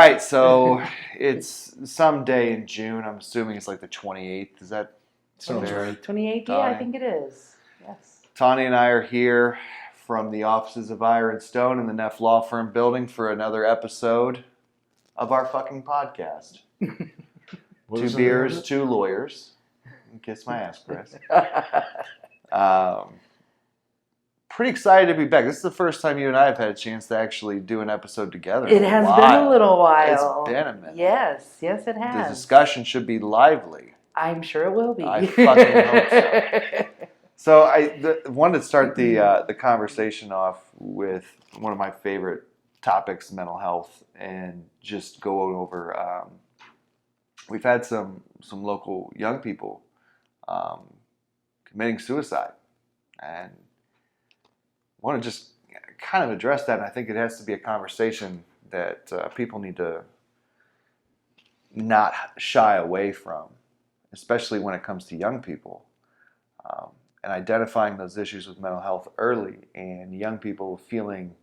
right, so it's some day in June. I'm assuming it's like the 28th. Is that Sounds fair? right. 28th, yeah, I think it is. Yes. Tani and I are here from the offices of Eyer Stone in the Neff Law Firm building for another episode of our fucking podcast. Two beers, two lawyers. Kiss my ass, Chris. Pretty excited to be back. This is the first time you and I have had a chance to actually do an episode together. It has been a little while. It's been a minute. Yes, it has. The discussion should be lively. I'm sure it will be. I fucking hope so. So I wanted to start the conversation off with one of my favorite topics, mental health, and just go over. We've had some local young people committing suicide, and want to just kind of address that. And I think it has to be a conversation that people need to not shy away from, especially when it comes to young people, and identifying those issues with mental health early, and young people feeling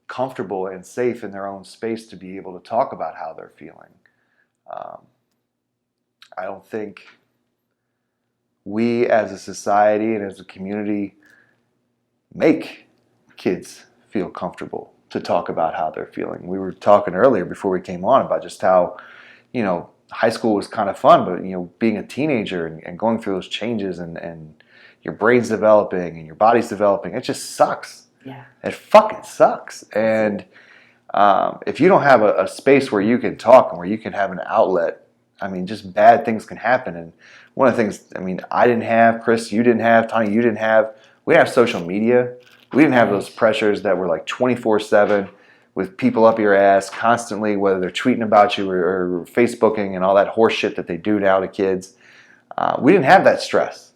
comfortable and safe in their own space to be able to talk about how they're feeling. I don't think we as a society and as a community make kids feel comfortable to talk about how they're feeling. We were talking earlier before we came on about just how, high school was kind of fun, but, being a teenager and going through those changes and your brain's developing and your body's developing, it just sucks. Yeah. It fucking sucks. And if you don't have a space where you can talk and where you can have an outlet, just bad things can happen. And one of the things, I didn't have, Chris, you didn't have, Tani, you didn't have, we didn't have social media. We didn't have those pressures that were like 24/7 with people up your ass constantly, whether they're tweeting about you or Facebooking and all that horse shit that they do now to kids. We didn't have that stress.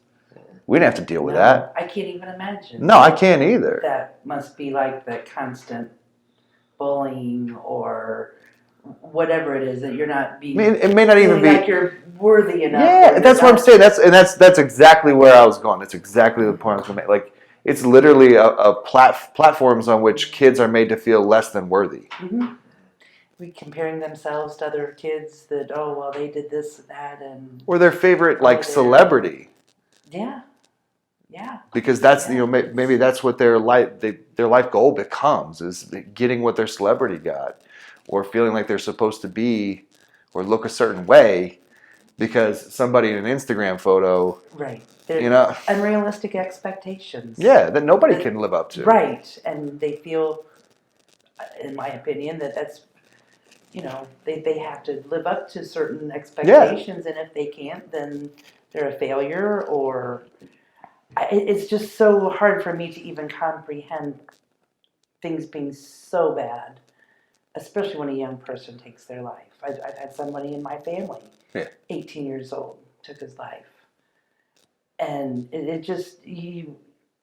We didn't have to deal with that. I can't even imagine. No, I can't either. That must be like the constant bullying or whatever it is that you're not being. It may not even be like you're worthy enough. Yeah, that's what I'm saying. That's exactly where I was going. That's exactly the point I was going to make. Like, it's literally platforms on which kids are made to feel less than worthy. Mm-hmm. We comparing themselves to other kids that, they did this and that, and or their favorite celebrity. Yeah. Because that's maybe that's what their life goal becomes, is getting what their celebrity got, or feeling like they're supposed to be or look a certain way because somebody in an Instagram photo. Right. Unrealistic expectations. Yeah, that nobody can live up to. Right, and they feel, in my opinion, that's, they have to live up to certain expectations, and if they can't, then they're a failure, or it's just so hard for me to even comprehend things being so bad, especially when a young person takes their life. I've had somebody in my family, 18 years old, took his life. And it just,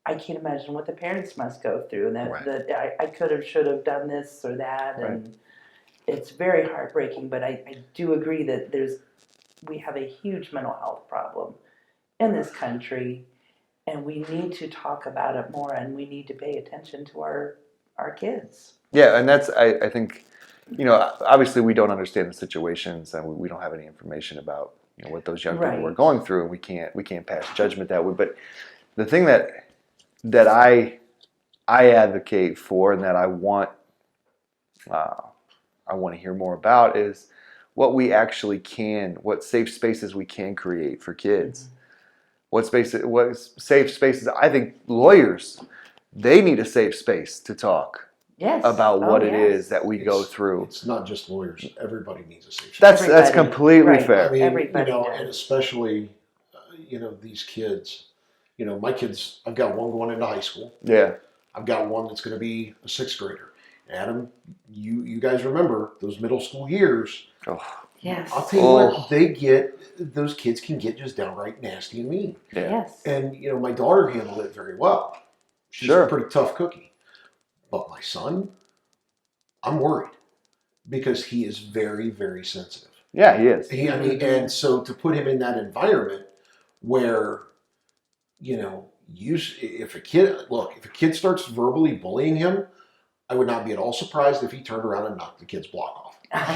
I can't imagine what the parents must go through, and that I could have, should have done this or that, and it's very heartbreaking. But I do agree that we have a huge mental health problem in this country, and we need to talk about it more, and we need to pay attention to our kids. Yeah, and that's, I think, obviously we don't understand the situations, and we don't have any information about what those young people were going through, and we can't pass judgment that way. But the thing that I advocate for, and that I want to hear more about, is what we actually what safe spaces we can create for kids. Mm-hmm. What safe spaces? I think lawyers, they need a safe space to talk. Yes. About what it is that we go through. It's not just lawyers. Everybody needs a safe space. That's completely fair. Everybody and especially, these kids. My kids, I've got one going into high school. Yeah. I've got one that's going to be a 6th grader. Adam, you guys remember those middle school years. Oh. Yes. I'll tell you what, those kids can get just downright nasty and mean. Yeah. Yes. And, my daughter handled it very well. She's a pretty tough cookie. But my son, I'm worried because he is very, very sensitive. Yeah, he is. And so to put him in that environment where, if a kid starts verbally bullying him, I would not be at all surprised if he turned around and knocked the kid's block off.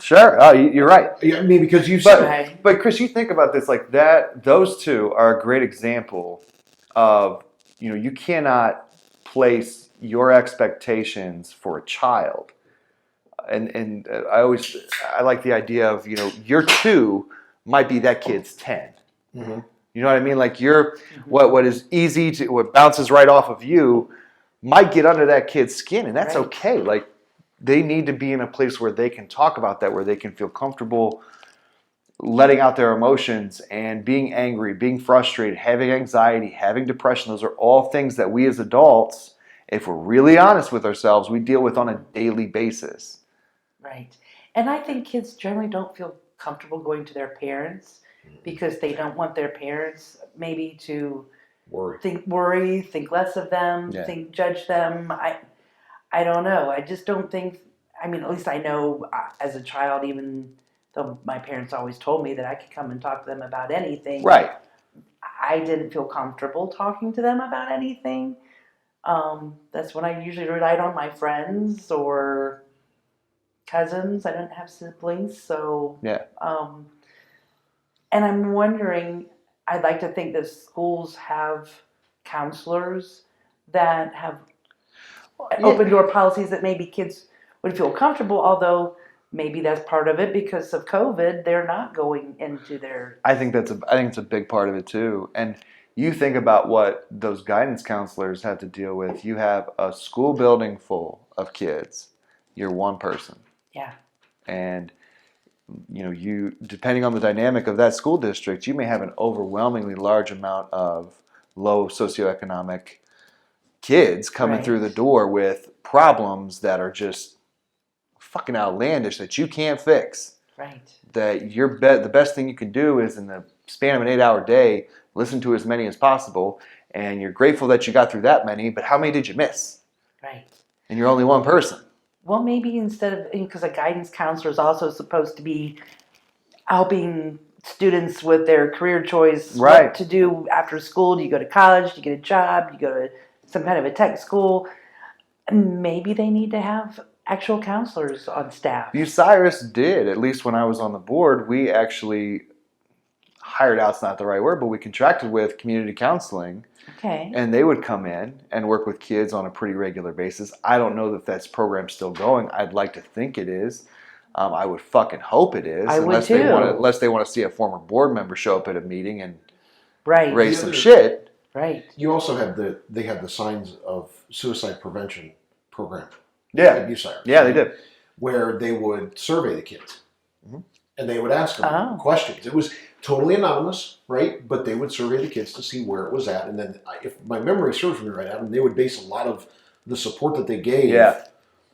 Sure. Oh, you're right. Yeah, I mean, because you But, said, but Chris, you think about this like that. Those two are a great example of, you cannot place your expectations for a child. And I like the idea of, your 2 might be that kid's 10. mm-hmm. You know what I mean? Like what is easy to, what bounces right off of you might get under that kid's skin, and that's Right. okay. Like, they need to be in a place where they can talk about that, where they can feel comfortable letting out their emotions and being angry, being frustrated, having anxiety, having depression. Those are all things that we as adults, if we're really honest with ourselves, we deal with on a daily basis. Right. And I think kids generally don't feel comfortable going to their parents because they don't want their parents maybe to worry, think less of them, judge them. I don't know. I just don't think, at least I know as a child, even though my parents always told me that I could come and talk to them about anything. Right. I didn't feel comfortable talking to them about anything. That's when I usually relied on my friends or cousins. I didn't have siblings, so yeah. And I'm wondering, I'd like to think that schools have counselors that have open door policies that maybe kids would feel comfortable, although maybe that's part of it because of COVID, they're not going into their... I think it's a big part of it too. And you think about what those guidance counselors have to deal with. You have a school building full of kids. You're one person. Yeah. And you depending on the dynamic of that school district, you may have an overwhelmingly large amount of low socioeconomic kids coming through the door with problems that are just fucking outlandish that you can't fix. Right. That the best thing you can do is in the span of an 8-hour day, listen to as many as possible, and you're grateful that you got through that many, but how many did you miss? Right. And you're only one person. Well, maybe instead of, because a guidance counselor is also supposed to be helping students with their career choice, what to do after school. Do you go to college? Do you get a job? Do you go to some kind of a tech school? Maybe they need to have actual counselors on staff. Bucyrus did, at least when I was on the board. We actually hired out's not the right word, but we contracted with community counseling. Okay. And they would come in and work with kids on a pretty regular basis. I don't know that that's program's still going. I'd like to think it is. I would fucking hope it is. I would too. Unless they want to see a former board member show up at a meeting and right. raise some shit. Right. You also have they had the Signs of Suicide Prevention program. Yeah. At Bucyrus. Yeah, they did. Where they would survey the kids. Mm-hmm. And they would ask them questions. It was totally anonymous, right? But they would survey the kids to see where it was at. And then, if my memory serves me right, Adam, they would base a lot of the support that they gave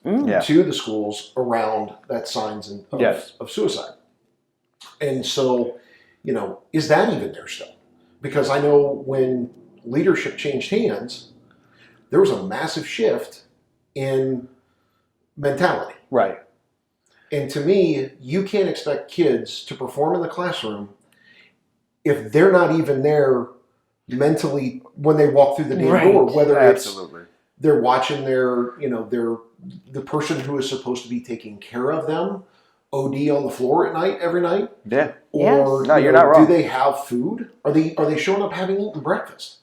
to the schools around that signs of suicide. And so, is that even there still? Because I know when leadership changed hands, there was a massive shift in mentality. Right. And to me, you can't expect kids to perform in the classroom if they're not even there mentally when they walk through the damn door. Whether it's they're watching the person who is supposed to be taking care of them OD on the floor every night. Yeah. Or no, you're not wrong. Do they have food? Are they showing up having eaten breakfast?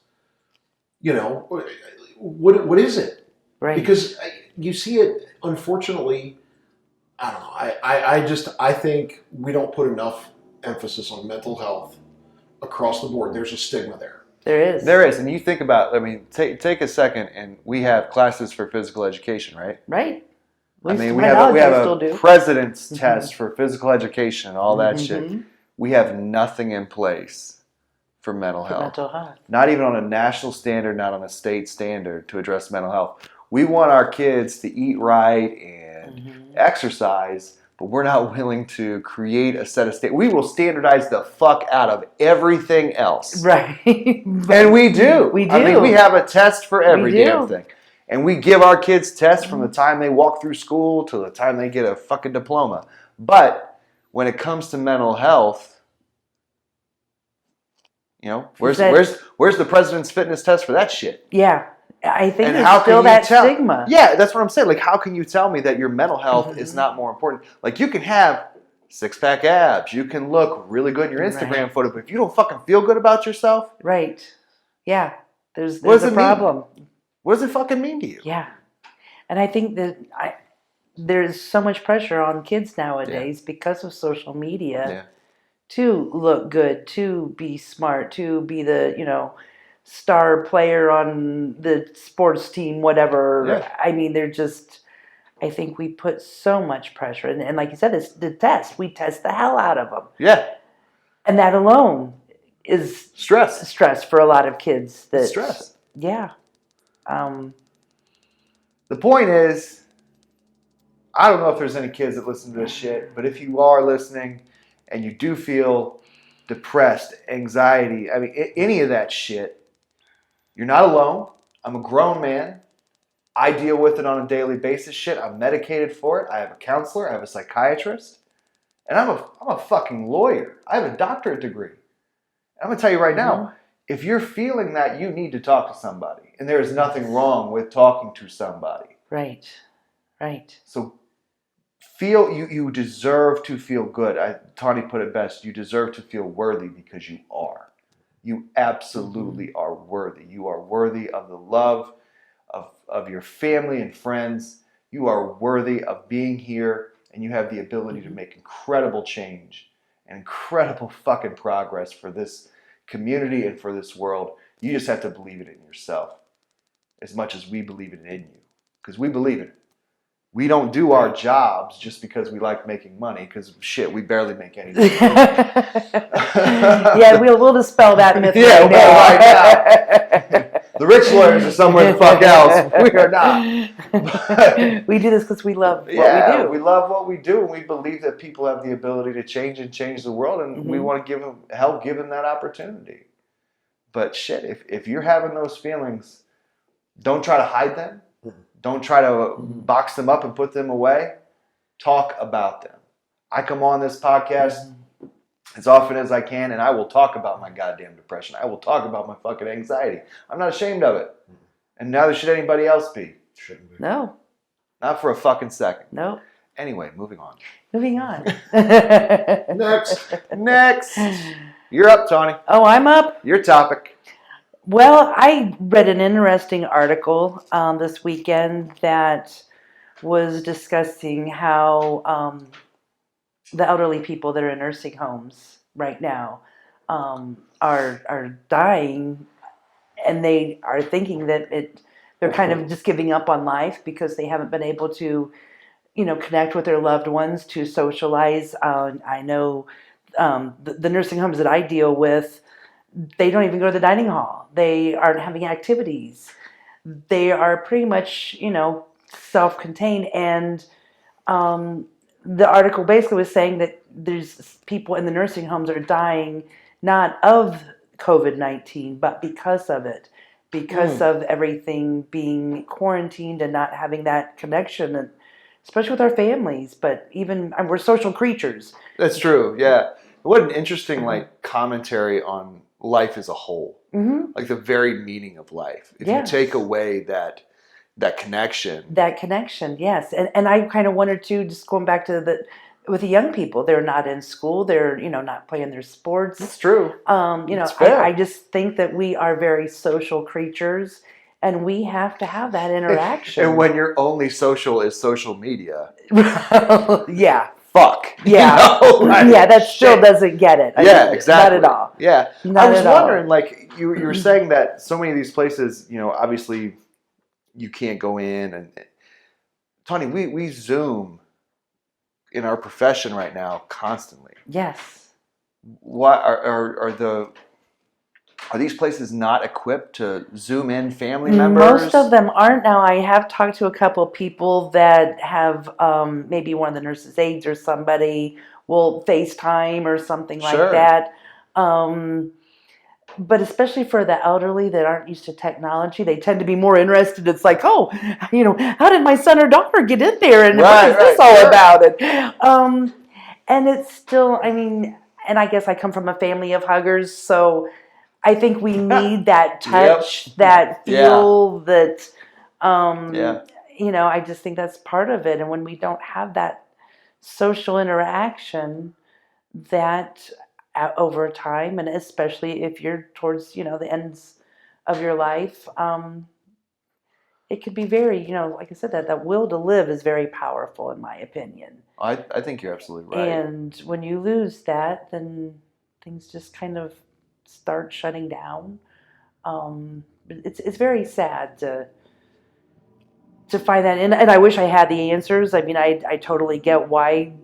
What is it? Right. Because you see it, unfortunately. I don't know. I think we don't put enough emphasis on mental health across the board. There's a stigma there. There is. And you think about, take a second, and we have classes for physical education, right? Right. We have a president's test for physical education and all that shit. We have nothing in place for mental health. Not even on a national standard, not on a state standard to address mental health. We want our kids to eat right and exercise, but we're not willing to create a set of we will standardize the fuck out of everything else. Right. And we do. We have a test for every damn thing. And we give our kids tests from the time they walk through school to the time they get a fucking diploma. But when it comes to mental health, where's the president's fitness test for that shit? Yeah. I think And there's how still can you that tell? stigma. Yeah, that's what I'm saying. Like, how can you tell me that your mental health is not more important? Like, you can have six-pack abs, you can look really good in your Instagram photo, but if you don't fucking feel good about yourself, right? Yeah, there's what does a it problem. mean? What does it fucking mean to you? Yeah, and I think that there's so much pressure on kids nowadays because of social media to look good, to be smart, to be the star player on the sports team, whatever. Yeah. I mean, they're just. I think we put so much pressure, and like you said, it's the test. We test the hell out of them. Yeah. And that alone is stress for a lot of kids. That stress. Yeah. The point is, I don't know if there's any kids that listen to this shit, but if you are listening and you do feel depressed, anxiety, I mean, any of that shit, you're not alone. I'm a grown man. I deal with it on a daily basis. Shit, I'm medicated for it. I have a counselor. I have a psychiatrist. And I'm a fucking lawyer. I have a doctorate degree. I'm going to tell you right now, if you're feeling that, you need to talk to somebody. And there is nothing wrong with talking to somebody. Right. Right. So you deserve to feel good. Tani put it best. You deserve to feel worthy because you are. You absolutely are worthy. You are worthy of the love of your family and friends. You are worthy of being here, and you have the ability to make incredible change and incredible fucking progress for this community and for this world. You just have to believe it in yourself as much as we believe it in you, because we believe it. We don't do our jobs just because we like making money, because shit, we barely make any money. Yeah, we'll dispel that myth right now. The rich lawyers are somewhere the fuck else. We are not. We do this because we love what we do. We love what we do, and we believe that people have the ability to change the world, and we want to help give them that opportunity. But shit, if you're having those feelings, don't try to hide them. Don't try to box them up and put them away. Talk about them. I come on this podcast as often as I can, and I will talk about my goddamn depression. I will talk about my fucking anxiety. I'm not ashamed of it. And neither should anybody else be. Shouldn't be. No. Not for a fucking second. No. Anyway, moving on. Moving on. Next. You're up, Tani. Oh, I'm up. Your topic. Well, I read an interesting article this weekend that was discussing how the elderly people that are in nursing homes right now are dying, and they are thinking that they're kind of just giving up on life because they haven't been able to, connect with their loved ones, to socialize. I know the nursing homes that I deal with, they don't even go to the dining hall. They aren't having activities. They are pretty much, self-contained. And the article basically was saying that there's people in the nursing homes are dying not of COVID-19, but because of it, because of everything being quarantined and not having that connection, and especially with our families. But even we're social creatures. That's true. Yeah. What an interesting commentary on life as a whole, like the very meaning of life. If you take away that connection. That connection, yes. And I kind of wondered too, just going back to with the young people, they're not in school, they're not playing their sports. That's true. I just think that we are very social creatures, and we have to have that interaction. And when your only social is social media, yeah. Fuck. Yeah. Yeah, that still doesn't get it. Exactly. Not at all. Yeah. Not I was at all. wondering, you were saying that so many of these places, obviously you can't go in. And Tani, we Zoom in our profession right now constantly. Yes. What are these places not equipped to Zoom in family members? Most of them aren't. Now, I have talked to a couple of people that have maybe one of the nurses' aides or somebody will FaceTime or something like that. But especially for the elderly that aren't used to technology, they tend to be more interested. It's like, how did my son or daughter get in there? And what is this all about? And it's still, and I guess I come from a family of huggers, so I think we need that touch, that feel, that, I just think that's part of it. And when we don't have that social interaction, that over time, and especially if you're towards, the ends of your life, it could be very, like I said, that will to live is very powerful, in my opinion. I think you're absolutely right. And when you lose that, then things just kind of start shutting down. It's very sad to find that, and I wish I had the answers. I mean, I totally get why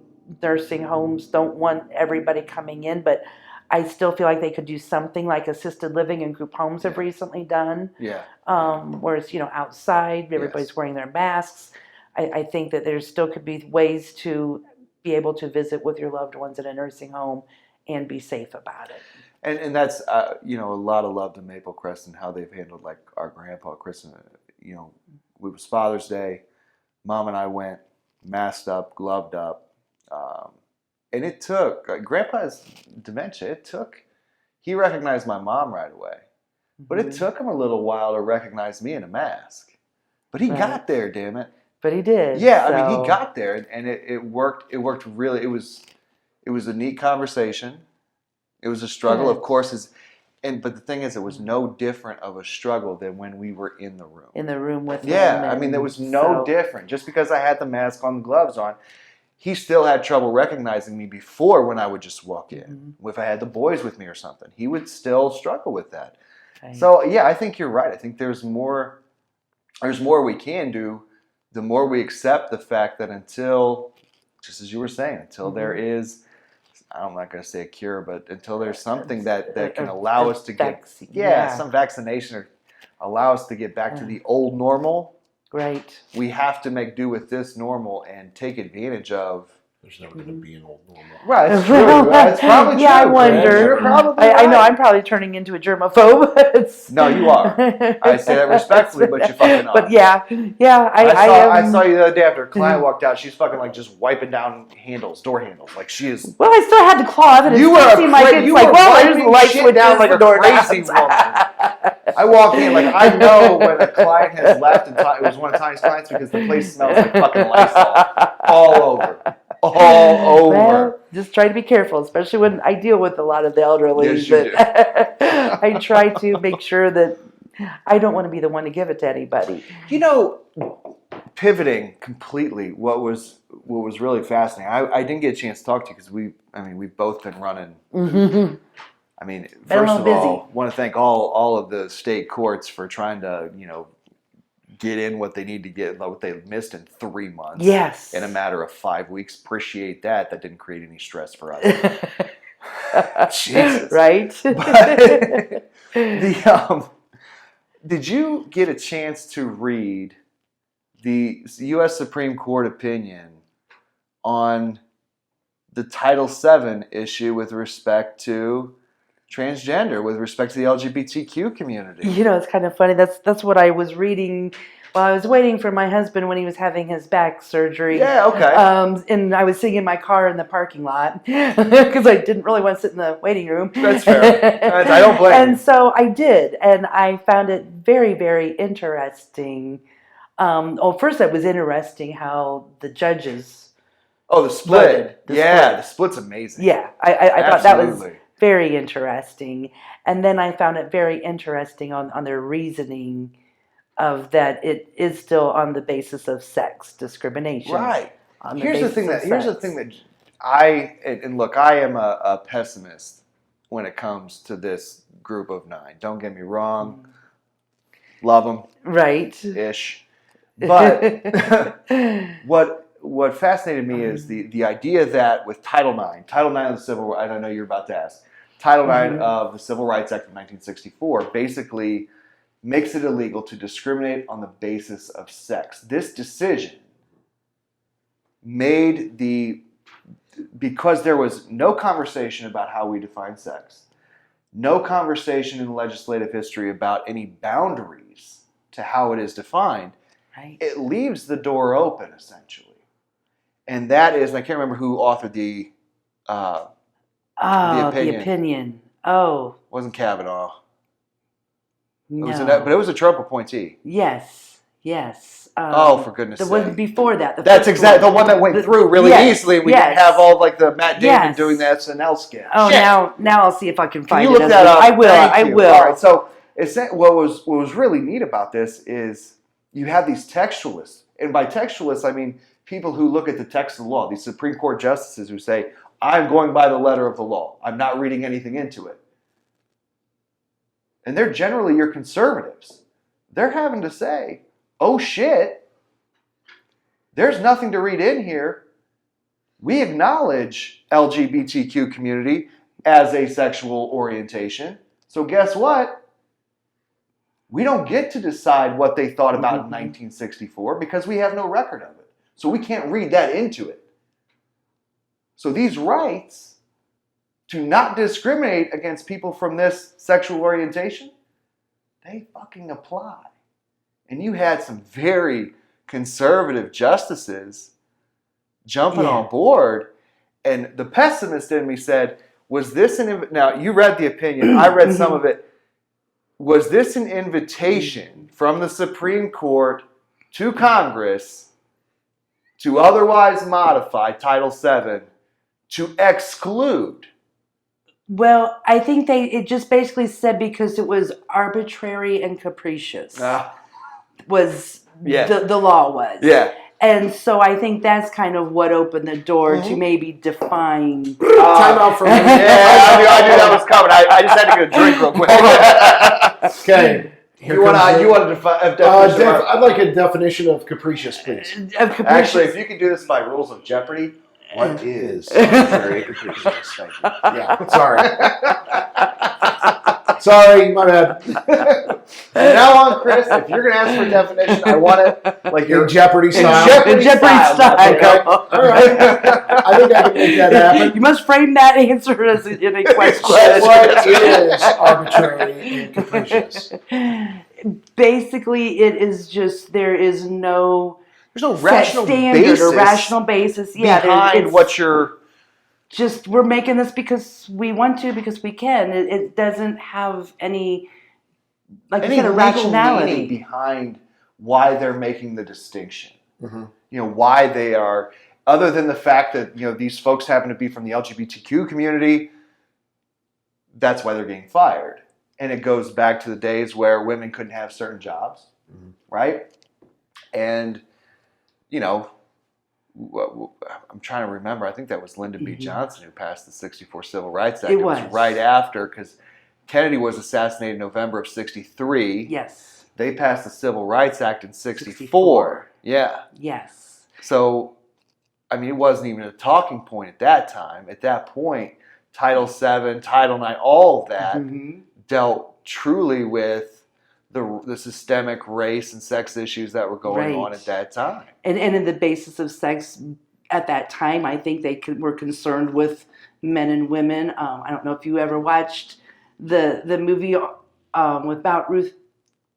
nursing homes don't want everybody coming in, but I still feel like they could do something like assisted living and group homes have recently done. Yeah. Where it's, outside, everybody's wearing their masks. I think that there still could be ways to be able to visit with your loved ones in a nursing home and be safe about it. And that's, a lot of love to Maple Crest and how they've handled, like, our grandpa, Chris, it was Father's Day. Mom and I went masked up, gloved up. And it took, Grandpa's dementia, he recognized my mom right away. But it took him a little while to recognize me in a mask. But he got there, damn it. But he did. Yeah, I mean, he got there, and it worked. It worked really. It was a neat conversation. It was a struggle, of course. But the thing is, it was no different of a struggle than when we were in the room. In the room with him. Yeah, I mean, there was no different. Just because I had the mask on, the gloves on, he still had trouble recognizing me before when I would just walk in. If I had the boys with me or something, he would still struggle with that. Right. So yeah, I think you're right. I think there's more we can do. The more we accept the fact that until, just as you were saying, until there is, I'm not going to say a cure, but until there's something that can allow us to get, some vaccination or allow us to get back to the old normal. Right. We have to make do with this normal and take advantage of. There's never going to be an old normal. Right, it's true. It's probably true. Yeah, I wonder. You're probably I know I'm probably turning into a germaphobe. No, you are. I say that respectfully, but you fucking are. But yeah. I saw you the other day after a client walked out. She's fucking like just wiping down door handles. Like she is. Well, I still had the cloth, and you it seemed like it's like, well, there's the light switch down like a crazy woman. I walk in like I know when a client has left, and it was one of Tani's clients because the place smells like fucking Lysol all over. All over. Well, just try to be careful, especially when I deal with a lot of the elderly. Yes, you do. I try to make sure that I don't want to be the one to give it to anybody. Pivoting completely, what was really fascinating. I didn't get a chance to talk to you because we've both been running. I mean, first of all, want to thank all of the state courts for trying to get in what they need to get, what they missed in 3 months. Yes. In a matter of 5 weeks. Appreciate that. That didn't create any stress for us. Jesus. Right? But did you get a chance to read the U.S. Supreme Court opinion on the Title VII issue with respect to transgender, with respect to the LGBTQ community? It's kind of funny. That's what I was reading while I was waiting for my husband when he was having his back surgery. Yeah, okay. And I was sitting in my car in the parking lot because I didn't really want to sit in the waiting room. That's fair. I don't blame you. And so I did, and I found it very, very interesting. First it was interesting how the judges... Oh, the split. The split's amazing. Yeah, I thought that was very interesting. And then I found it very interesting on their reasoning of that it is still on the basis of sex discrimination. Right. Here's the thing that I am a pessimist when it comes to this group of 9. Don't get me wrong. Love them. Right. Ish. But what fascinated me is the idea that with Title IX of the Civil Rights, I know you're about to ask, Title IX of the Civil Rights Act of 1964 basically makes it illegal to discriminate on the basis of sex. This decision because there was no conversation about how we define sex, no conversation in legislative history about any boundaries to how it is defined, right. It leaves the door open, essentially. And that is, I can't remember who authored the opinion. The opinion. Oh. It wasn't Kavanaugh. No. But it was a Trump appointee. Yes. For goodness sake. The one before that. That's exactly the one that went through really easily. We didn't have all like the Matt Damon doing the SNL skit. Oh, Shit. now I'll see if I can find it. Can you look that up? I will. I will. All right. So what was really neat about this is you have these textualists, and by textualists I mean people who look at the text of the law. These Supreme Court justices who say, "I'm going by the letter of the law. I'm not reading anything into it." And they're generally your conservatives. They're having to say, "Oh shit, there's nothing to read in here. We acknowledge LGBTQ community as a sexual orientation. So guess what? We don't get to decide what they thought about in 1964 because we have no record of it. So we can't read that into it. So these rights to not discriminate against people from this sexual orientation, they fucking apply." And you had some very conservative justices jumping on board, and the pessimist in me said, was this now you read the opinion, I read some of it, was this an invitation from the Supreme Court to Congress to otherwise modify Title VII to exclude? Well, I think it just basically said because it was arbitrary and capricious. Was the law was. Yeah. And so I think that's kind of what opened the door to maybe define. Time out for a minute. I knew that was coming. I just had to get a drink real quick. Okay. You want to define a definition? I'd like a definition of capricious, please. Actually, if you could do this by rules of Jeopardy, what is arbitrary and capricious? Thank you. Yeah, sorry. Sorry, my bad. From now on, Chris, if you're going to ask for a definition, I want it like your Jeopardy style. Jeopardy style. Okay. All right. I think I can make that happen. You must frame that answer as in a question. What is arbitrary and capricious? Basically, it is just there's no rational standard basis or rational basis. Yeah, behind what you're. Just we're making this because we want to, because we can. It doesn't have any, like you said, a rationality meaning behind why they're making the distinction. Mm-hmm. Why they are, other than the fact that these folks happen to be from the LGBTQ community. That's why they're getting fired, and it goes back to the days where women couldn't have certain jobs, right? And I'm trying to remember. I think that was Lyndon B. Johnson who passed the 64 Civil Rights Act. It was right after, because Kennedy was assassinated in November of 63. Yes. They passed the Civil Rights Act in 64. Yeah. Yes. So, I mean, it wasn't even a talking point at that time. At that point, Title VII, Title IX, all of that dealt truly with the systemic race and sex issues that were going on at that time. And in the basis of sex at that time, I think they were concerned with men and women. I don't know if you ever watched the movie about Ruth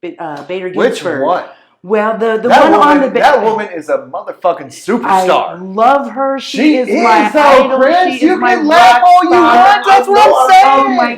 Bader Ginsburg. Which one? Well, the that one woman, on the that woman is a motherfucking superstar. I love her. She is my though, idol. Chris. She You is my can laugh all you want. That's what I'm saying. Oh my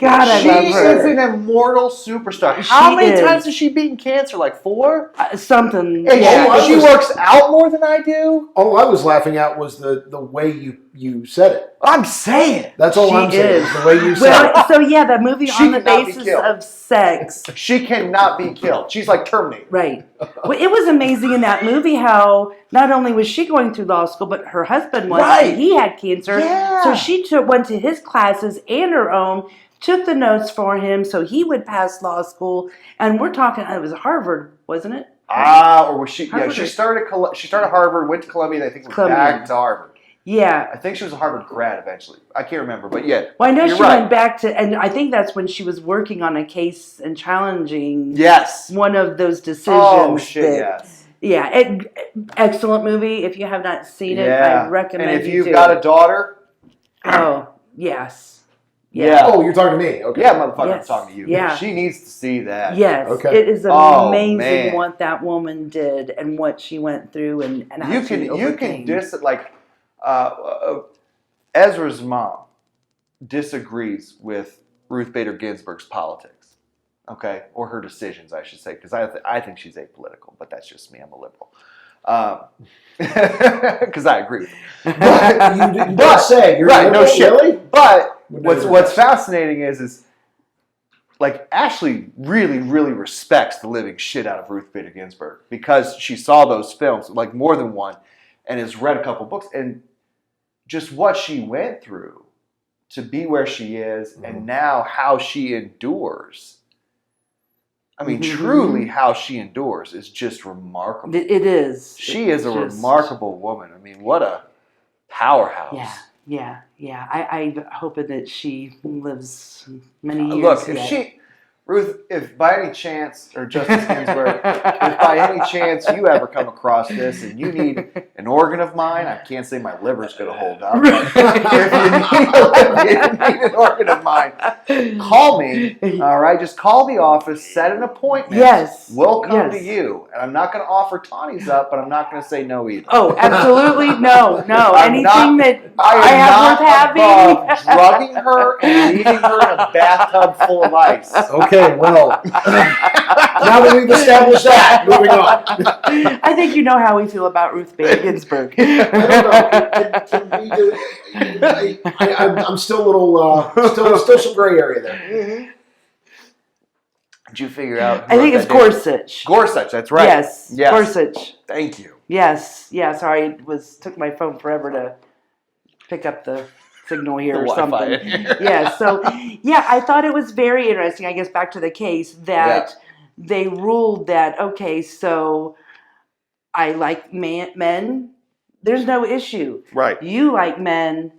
God, I she love her. is an immortal superstar. How many times has she beaten cancer? Like 4? Something. And she works out more than I do. All I was laughing at was the way you said it. I'm saying. That's all I'm saying. The way you said it. So yeah, the movie on the basis of sex. She cannot be killed. She's like Terminator. Right. Well, it was amazing in that movie how not only was she going through law school, but her husband was. Right. He had cancer. Yeah. So she went to his classes and her own, took the notes for him so he would pass law school. And we're talking, it was Harvard, wasn't it? Or was she? Harvard. Yeah, she started Harvard, went to Columbia, and I think went back to Harvard. Yeah. I think she was a Harvard grad eventually. I can't remember, but yeah. Well, I know she went back to, and I think that's when she was working on a case and challenging one of those decisions. Oh, shit, yes. Yeah, excellent movie. If you have not seen it, I recommend it. And if you've got a daughter. Oh, yes. Yeah. Oh, you're talking to me. Okay. Yeah, motherfucker, I'm talking to you. Yeah. She needs to see that. Yes. Okay. It is amazing what that woman did and what she went through and you can Ezra's mom disagrees with Ruth Bader Ginsburg's politics. Okay, or her decisions, I should say, because I think she's apolitical, but that's just me. I'm a liberal. Because I agree with her. But you don't say. You're right, no shit. Really? But what's fascinating is like Ashley really, really respects the living shit out of Ruth Bader Ginsburg because she saw those films, like more than one, and has read a couple books, and just what she went through to be where she is, and now how she endures. I mean, truly, how she endures is just remarkable. It is. She is a remarkable woman. I mean, what a powerhouse. Yeah. I'm hoping that she lives many years. Look, if by any chance, or Justice Ginsburg, if by any chance you ever come across this and you need an organ of mine, I can't say my liver's going to hold up. If you need an organ of mine, call me. All right, just call the office, set an appointment. Yes, we'll come to you. And I'm not going to offer Tani's up, but I'm not going to say no either. Oh, absolutely no. Anything that I have worth having, drugging her and leaving her in a bathtub full of ice. Okay. Well, now that we've established that, moving on. I think you know how we feel about Ruth Bader Ginsburg. I don't know. I'm still a little, still some gray area there. Did you figure out? I think it's Gorsuch. Gorsuch, that's right. Yes, Gorsuch. Thank you. Yes. Sorry, took my phone forever to pick up the signal here or something. I thought it was very interesting. I guess back to the case that they ruled that so I like men. There's no issue. Right. You like men.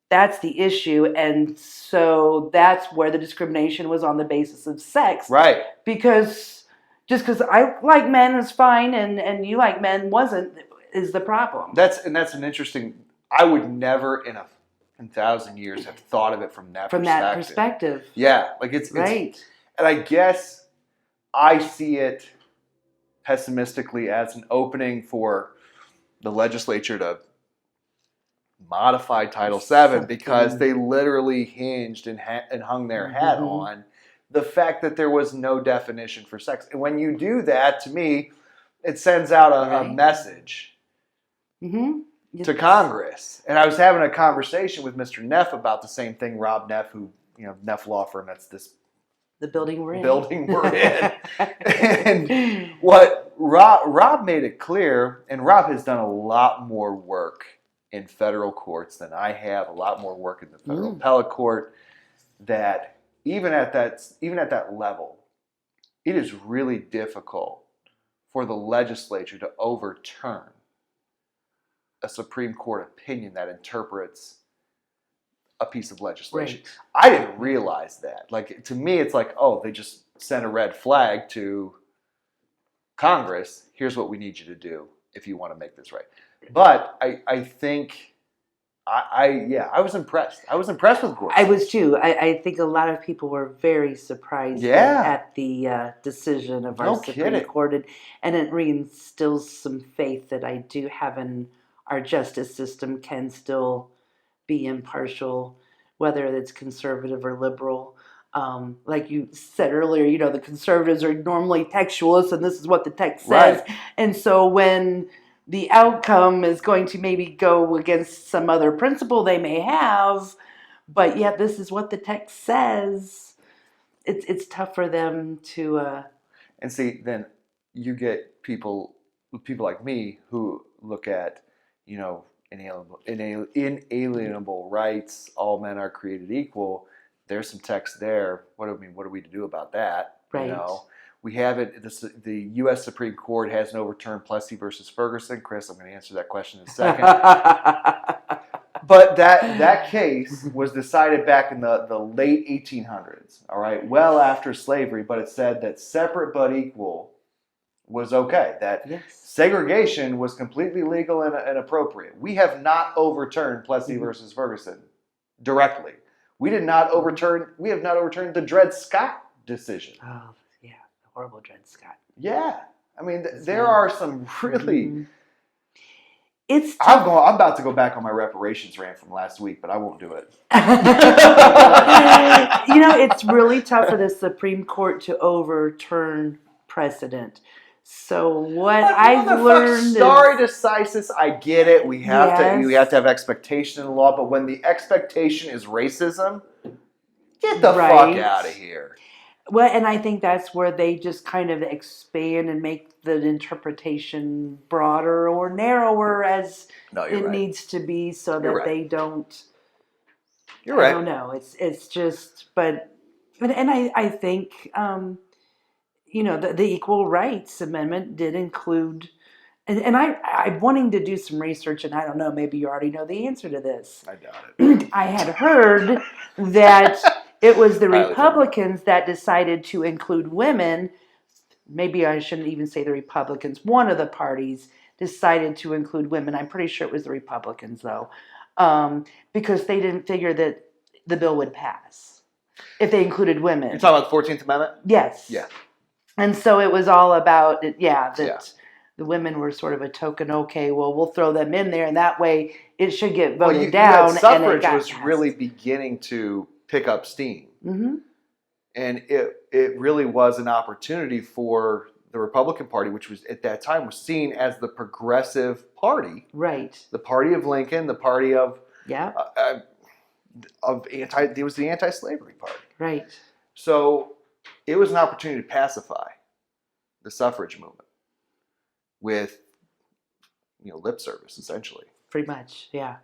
That's the issue, and so that's where the discrimination was on the basis of sex. Right. Because just because I like men is fine, and you like men is the problem. That's an interesting. I would never in 1,000 years have thought of it from that perspective. Yeah, like it's right. And I guess I see it pessimistically as an opening for the legislature to modify Title VII because they literally hinged and hung their hat on the fact that there was no definition for sex. And when you do that, to me, it sends out a message to Congress. And I was having a conversation with Mr. Neff about the same thing, Rob Neff, who, Neff Law Firm, that's the building we're in. And what Rob made it clear, and Rob has done a lot more work in federal courts than I have, a lot more work in the federal appellate court, that even at that level, it is really difficult for the legislature to overturn a Supreme Court opinion that interprets a piece of legislation. Right. I didn't realize that. Like, to me, it's like, they just sent a red flag to Congress. Here's what we need you to do if you want to make this right. But I think I was impressed. I was impressed with Gorsuch. I was too. I think a lot of people were very surprised at the decision of our Supreme Court, and it reinstills some faith that I do have in our justice system can still be impartial, whether it's conservative or liberal. Like you said earlier, the conservatives are normally textualists, and this is what the text says. Right. And so when the outcome is going to maybe go against some other principle they may have, but yet this is what the text says, it's tough for them to... And see, then you get people like me who look at, inalienable rights, all men are created equal. There's some text there. What are we to do about that? Right. We have it. The U.S. Supreme Court hasn't overturned Plessy versus Ferguson. Chris, I'm going to answer that question in a second. But that case was decided back in the late 1800s. All right, well after slavery. But it said that separate but equal was okay. That segregation was completely legal and appropriate. We have not overturned Plessy versus Ferguson directly. We have not overturned the Dred Scott decision. Oh, yeah, the horrible Dred Scott. Yeah. I mean, there are some really... It's I'm about to go back on my reparations rant from last week, but I won't do it. It's really tough for the Supreme Court to overturn precedent. So what I've learned stare decisis, I get it. We have Yes. to have expectation in the law, but when the expectation is racism, get the fuck out of here. Well, and I think that's where they just kind of expand and make the interpretation broader or narrower as needs to be, so that they don't. You're right. I don't know. It's just, and I think the Equal Rights Amendment did include, and I'm wanting to do some research, and I don't know, maybe you already know the answer to this. I doubt it. I had heard that it was the Republicans that decided to include women. Maybe I shouldn't even say the Republicans. One of the parties decided to include women. I'm pretty sure it was the Republicans, though, because they didn't figure that the bill would pass if they included women. You're talking about the 14th Amendment? Yes. Yeah. And so it was all about, the women were sort of a token, okay, well, we'll throw them in there, and that way it should get voted down. Suffrage was really beginning to pick up steam. Mm-hmm. And it really was an opportunity for the Republican Party, which was at that time was seen as the progressive party. Right. The party of Lincoln, the party of it was the anti-slavery party. Right. So it was an opportunity to pacify the suffrage movement with lip service, essentially. Pretty much, yeah.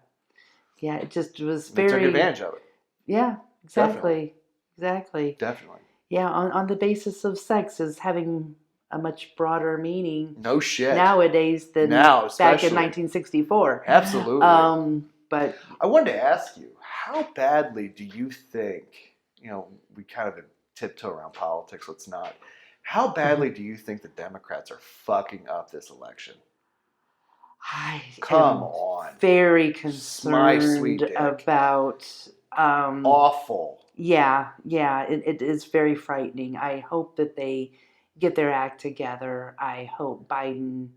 Yeah, it just was They took advantage of it. Yeah, exactly. Exactly. Definitely. Yeah, on the basis of sex is having a much broader meaning. No shit. Nowadays than back in 1964. Absolutely. But I wanted to ask you, how badly do you think, we kind of tiptoe around politics, let's not. How badly do you think the Democrats are fucking up this election? Come on. Very concerned about awful. Yeah, it is very frightening. I hope that they get their act together. I hope Biden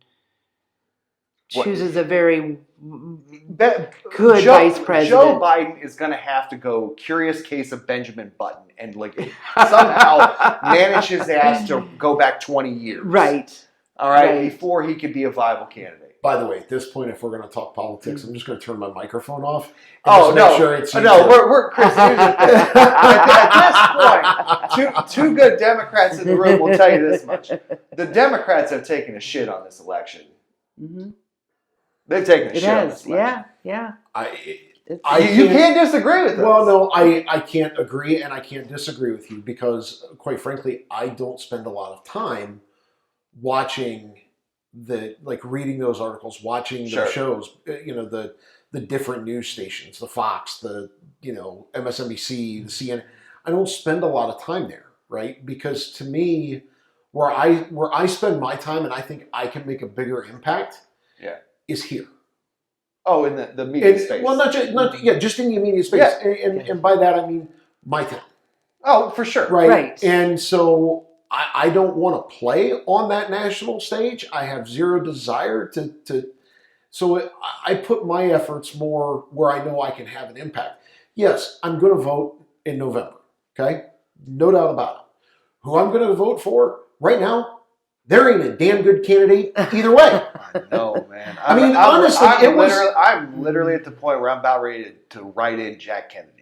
chooses a very good vice president. Joe Biden is going to have to go Curious Case of Benjamin Button and somehow manage his ass to go back 20 years. Right. All right, before he could be a viable candidate. By the way, at this point, if we're going to talk politics, I'm just going to turn my microphone off. We're Chris. At this point, two good Democrats in the room will tell you this much: the Democrats have taken a shit on this election. Mm-hmm. They've taken a shit on this election. Yeah. You can't disagree with them. Well, no, I can't agree and I can't disagree with you because, quite frankly, I don't spend a lot of time watching reading those articles, watching the shows, the different news stations, the Fox, the MSNBC, the CNN. I don't spend a lot of time there, right? Because to me, where I spend my time and I think I can make a bigger impact, is here. Oh, in the media space. Well, just in the immediate space, and by that I mean my town. Oh, for sure, right. And so I don't want to play on that national stage. I have zero desire to. So I put my efforts more where I know I can have an impact. Yes, I'm going to vote in November. Okay, no doubt about it. Who I'm going to vote for right now? There ain't a damn good candidate either way. I know, man. Honestly, I'm literally at the point where I'm about ready to write in Jack Kennedy.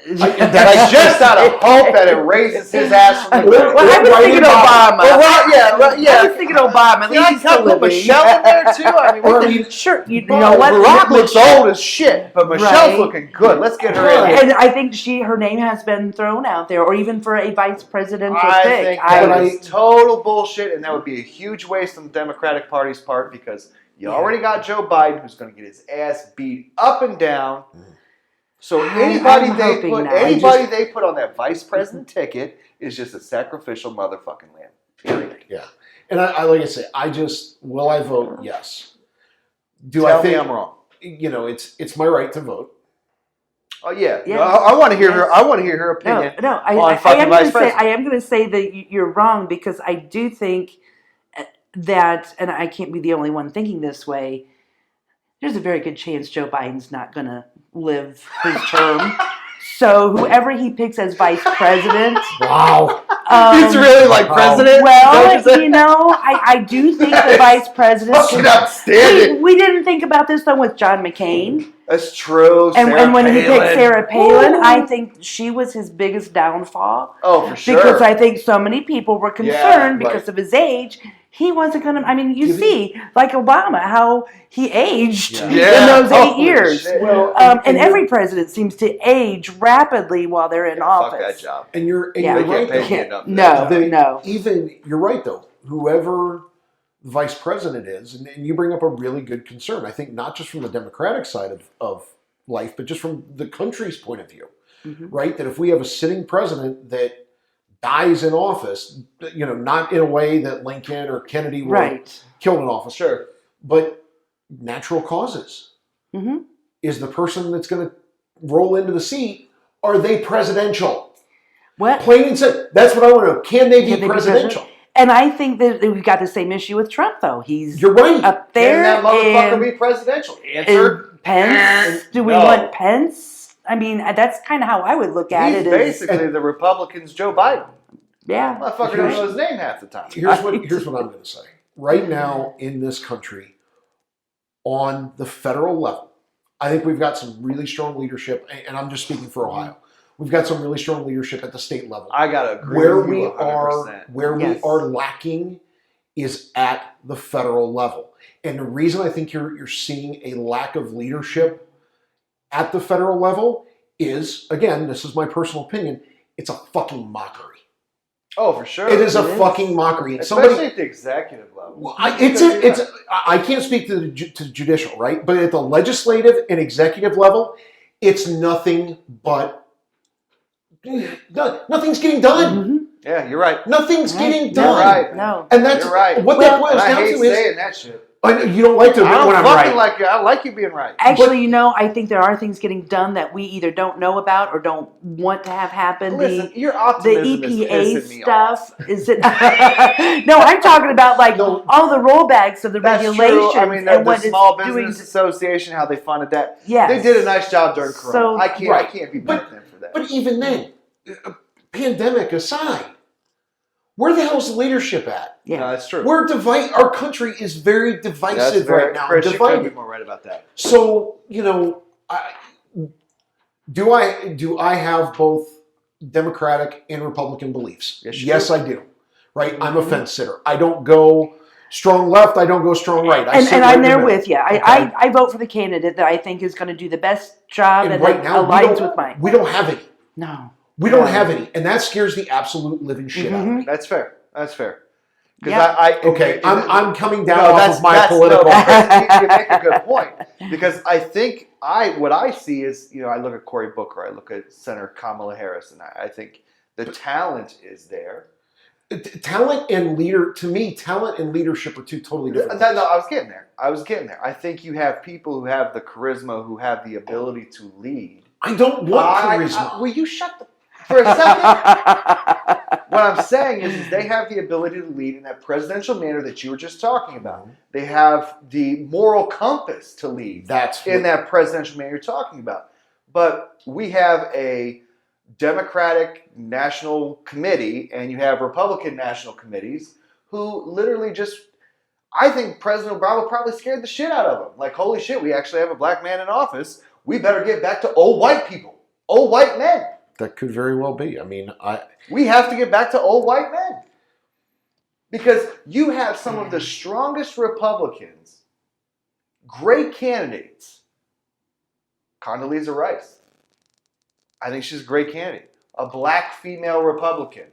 Just out of hope that it raises his ass from the Well, I was thinking Obama. I was thinking Obama. At least he's still living. Michelle in there too. I mean, sure. You know what? Barack looks old as shit, but Michelle's looking good. Let's get her in. And I think her name has been thrown out there, or even for a vice presidential pick. I think that is total bullshit, and that would be a huge waste on the Democratic Party's part because you already got Joe Biden, who's going to get his ass beat up and down. So anybody they put on that vice president ticket is just a sacrificial motherfucking lamb. Period. Yeah. And I like I say, will I vote? Yes. Tell me I'm wrong. It's my right to vote. Oh yeah. No, I want to hear her. I want to hear her opinion. I am going to say that you're wrong because I do think that, and I can't be the only one thinking this way. there's a very good chance Joe Biden's not going to live his term. So whoever he picks as vice president. Wow. He's really like president? Well, you know, I do think the vice president. Fucking outstanding. We didn't think about this though with John McCain. That's true. And when he picked Sarah Palin, I think she was his biggest downfall. Oh, for sure. Because I think so many people were concerned because of his age. He wasn't going to. I mean, you see, like Obama, how he aged in those 8 years. Well, and every president seems to age rapidly while they're in office. Fuck that job. And you're right. No. Even you're right though. Whoever the vice president is, and you bring up a really good concern. I think not just from the Democratic side of life, but just from the country's point of view, right? That if we have a sitting president that dies in office, you know, not in a way that Lincoln or Kennedy were killed in office, sure, but natural causes. Is the person that's going to roll into the seat, are they presidential? What? Plain and simple. That's what I want to know. Can they be presidential? And I think that we've got the same issue with Trump, though. You're right. Up there. Can that motherfucker be presidential? Answer. Pence? Do we want Pence? I mean, that's kind of how I would look at it. He's basically the Republicans' Joe Biden. Yeah. Motherfucker doesn't know his name half the time. Here's what I'm going to say. Right now in this country, on the federal level, I think we've got some really strong leadership, and I'm just speaking for Ohio. We've got some really strong leadership at the state level. I gotta agree where with you we 100%. we are lacking is at the federal level. And the reason I think you're seeing a lack of leadership at the federal level is, again, this is my personal opinion, it's a fucking mockery. Oh, for sure. It is a fucking mockery. Especially at the executive level. Well, I can't speak to the judicial, right? But at the legislative and executive level, it's nothing but nothing's getting done. Yeah, you're right. Nothing's getting done. You're right. No. And that's what that boils down to. I hate saying that shit. I know you don't like to admit when I'm right. I like you being right. Actually, you know, I think there are things getting done that we either don't know about or don't want to have happen. Listen, your optimism the is EPA pissing me stuff off. is it? No, I'm talking about like all the rollbacks of the regulations. True. I mean, the Small Business Association, how they funded that. Yes. They did a nice job during Corona. So, I can't be mad at them for that. But even then, pandemic aside, where the hell's the leadership at? Yeah, no, that's true. Our country is very divisive right now. Chris, you could be more right about that. So, you know, do I have both Democratic and Republican beliefs? Yes, I do. Right? I'm a fence sitter. I don't go strong left. I don't go strong right. And I'm there with you. I vote for the candidate that I think is going to do the best job and right now, aligns with mine. We don't have any. No. We don't have any, and that scares the absolute living shit out of me. That's fair. That's fair. I'm coming down off of my political. You make a good point, because I think what I see is, you know, I look at Cory Booker, I look at Senator Kamala Harris, and I think the talent is there. Talent and leadership are two totally different things. No, I was getting there. I think you have people who have the charisma, who have the ability to lead. I don't want charisma. Will you shut the for a second? What I'm saying is they have the ability to lead in that presidential manner that you were just talking about. They have the moral compass to lead in that presidential manner you're talking about. But we have a Democratic National Committee and you have Republican National Committees who literally just, I think President Obama probably scared the shit out of them. Like, holy shit, we actually have a black man in office. We better get back to old white people, old white men. That could very well be. I mean, we have to get back to old white men. Because you have some of the strongest Republicans, great candidates. Condoleezza Rice. I think she's a great candidate. A black female Republican.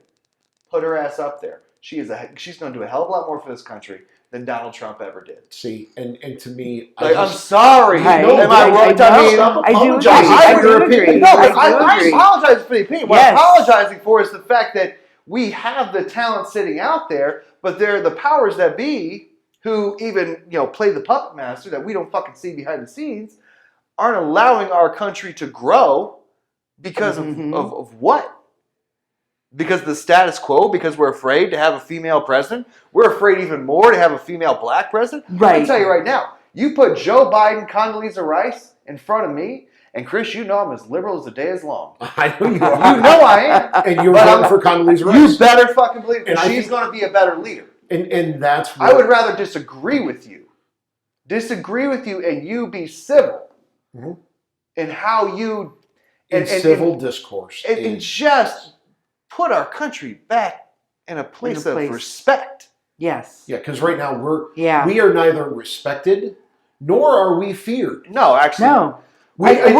Put her ass up there. She's going to do a hell of a lot more for this country than Donald Trump ever did. See, and to me, I'm sorry. Right. Am I wrong? I do agree. I apologize for the opinion. What I'm apologizing for is the fact that we have the talent sitting out there, but they're the powers that be who even, you know, play the puppet master that we don't fucking see behind the scenes, aren't allowing our country to grow because of what? Because the status quo, because we're afraid to have a female president. We're afraid even more to have a female black president. Right. I can tell you right now, You put Joe Biden, Condoleezza Rice in front of me, and Chris, you know I'm as liberal as the day is long. I know you are. You know I am. And you're voting for Condoleezza Rice. You better fucking believe it. She's going to be a better leader. And that's what I would rather disagree with you. Disagree with you and you be civil in how you... civil discourse. And just put our country back in a place of respect. Yes. Yeah, because right now we are neither respected nor are we feared. No, actually. No. We're a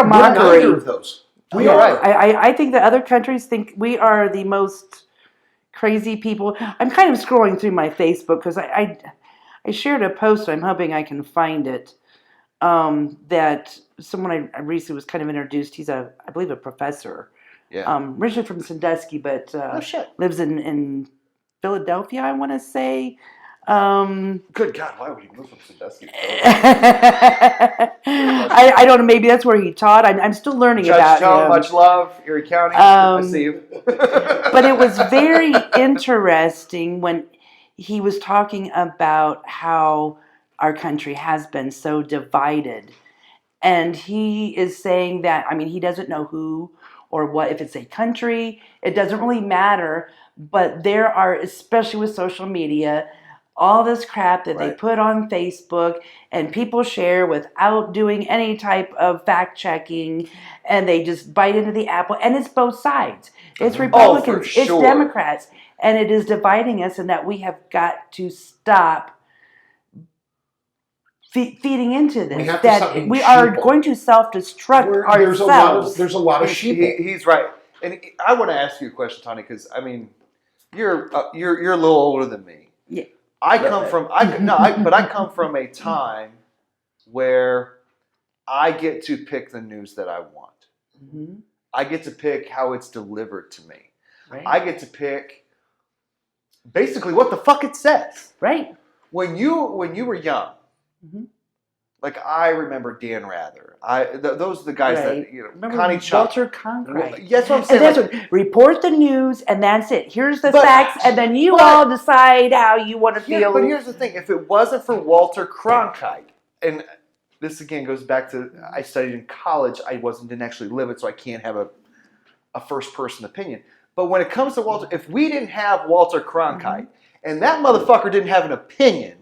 mockery. neither of those. We are right. I think that other countries think we are the most crazy people. I'm kind of scrolling through my Facebook because I shared a post. I'm hoping I can find it. That someone I recently was kind of introduced. He's I believe a professor. Yeah. Originally from Sandusky, but lives in Philadelphia, I want to say. Good God, why would he move from Sandusky? I don't know. Maybe that's where he taught. I'm still learning about him. Much love, Erie County. I see you. But it was very interesting when he was talking about how our country has been so divided. And he is saying that, I mean, he doesn't know who or what, if it's a country, it doesn't really matter. But there are, especially with social media, all this crap that they put on Facebook and people share without doing any type of fact checking, and they just bite into the apple. And it's both sides. It's Republicans, it's Democrats, and it is dividing us, and that we have got to stop feeding into this. We are going to self-destruct ourselves. There's a lot of sheep. He's right. And I want to ask you a question, Tani, because I mean, you're a little older than me. Yeah. I come from a time where I get to pick the news that I want. Mm-hmm. I get to pick how it's delivered to me. Right. I get to pick basically what the fuck it says. Right. When you were young, like I remember Dan Rather. Those are the guys that Connie Chuck. Walter Cronkite. Yes, what I'm saying. And that's report the news, and that's it. Here's the facts, and then you all decide how you want to feel. But here's the thing: if it wasn't for Walter Cronkite, and this again goes back to I studied in college. I didn't actually live it, so I can't have a first person opinion. But when it comes to Walter, if we didn't have Walter Cronkite, and that motherfucker didn't have an opinion,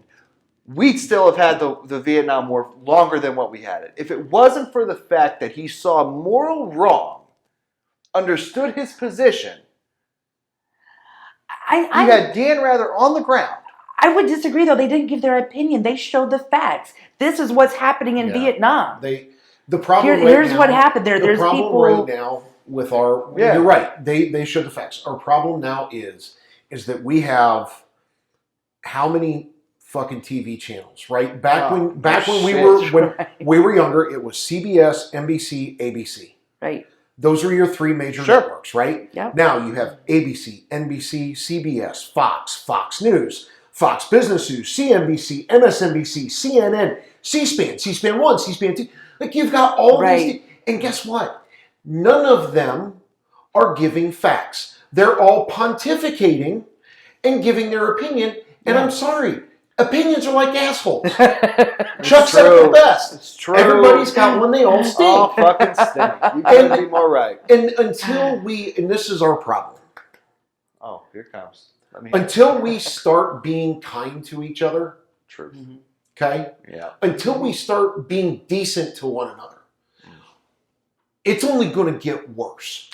we'd still have had the Vietnam War longer than what we had it. If it wasn't for the fact that he saw moral wrong, understood his position, you had Dan Rather on the ground. I would disagree, though. They didn't give their opinion. They showed the facts. This is what's happening in Vietnam. The problem here's what happened there. There's problem people right now with our. Yeah. You're right. They showed the facts. Our problem now is that we have how many fucking TV channels, right? When we were younger, it was CBS, NBC, ABC. Right. Those are your three major networks, right? Yep. Now you have ABC, NBC, CBS, Fox News, Fox Business News, CNBC, MSNBC, CNN, C-SPAN, C-SPAN 1, C-SPAN 2. Like you've got all these, and guess what? None of them are giving facts. They're all pontificating and giving their opinion. And I'm sorry, opinions are like assholes. Chuck said it the best. It's true. Everybody's got one, they all stink. All fucking stink. You couldn't be more right. And until and this is our problem. Oh, here it comes. Until we start being kind to each other. True. Okay? Yeah. Until we start being decent to one another. It's only going to get worse.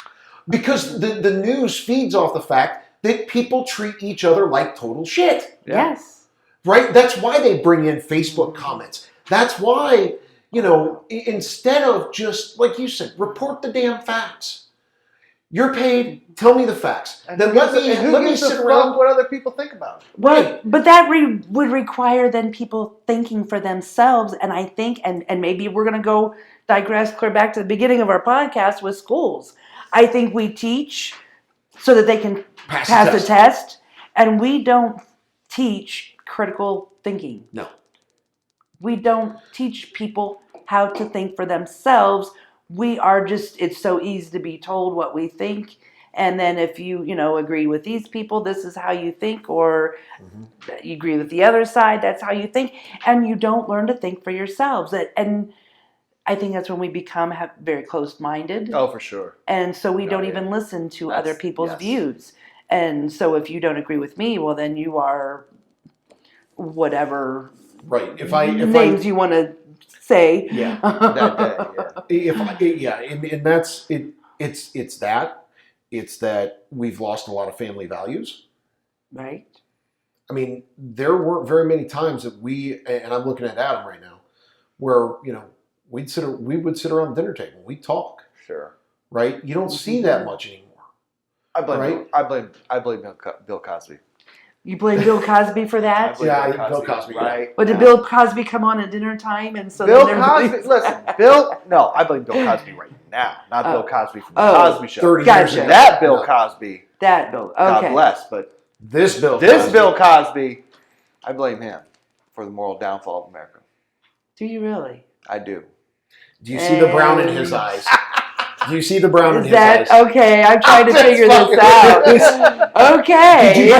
Because the news feeds off the fact that people treat each other like total shit. Yeah. Yes. Right? That's why they bring in Facebook comments. That's why, instead of just, like you said, report the damn facts. You're paid, tell me the facts. And then let me sit around what other people think about it. Well, but that would require then people thinking for themselves. And I think, and maybe we're going to go digress clear back to the beginning of our podcast with schools. I think we teach so that they can pass the test. And we don't teach critical thinking. No. We don't teach people how to think for themselves. We are it's so easy to be told what we think And then if you, agree with these people, this is how you think, or you agree with the other side, that's how you think. And you don't learn to think for yourselves. And I think that's when we become very closed-minded. Oh, for sure. And so we don't even listen to other people's views. And so if you don't agree with me, well, then you are whatever If names you want to say. Yeah. That day, And that's it. It's that we've lost a lot of family values. Right. I mean, there weren't very many times that and I'm looking at Adam right now, where we would sit around the dinner table, we'd talk. Sure. Right. You don't see that much anymore. I blame Bill Cosby. You blame Bill Cosby for that? Bill Cosby. Right. But did Bill Cosby come on at dinner time? And so Bill Cosby, listen, no, I blame Bill Cosby right now, not Bill Cosby from the Cosby Show. 30 years ago. That Bill Cosby, That Bill, okay. God bless, but this Bill Cosby, I blame him for the moral downfall of America. Do you really? I do. Do you see the brown in his eyes? Do you see the brown in his eyes? Okay, I'm trying to figure this out. Okay. Did you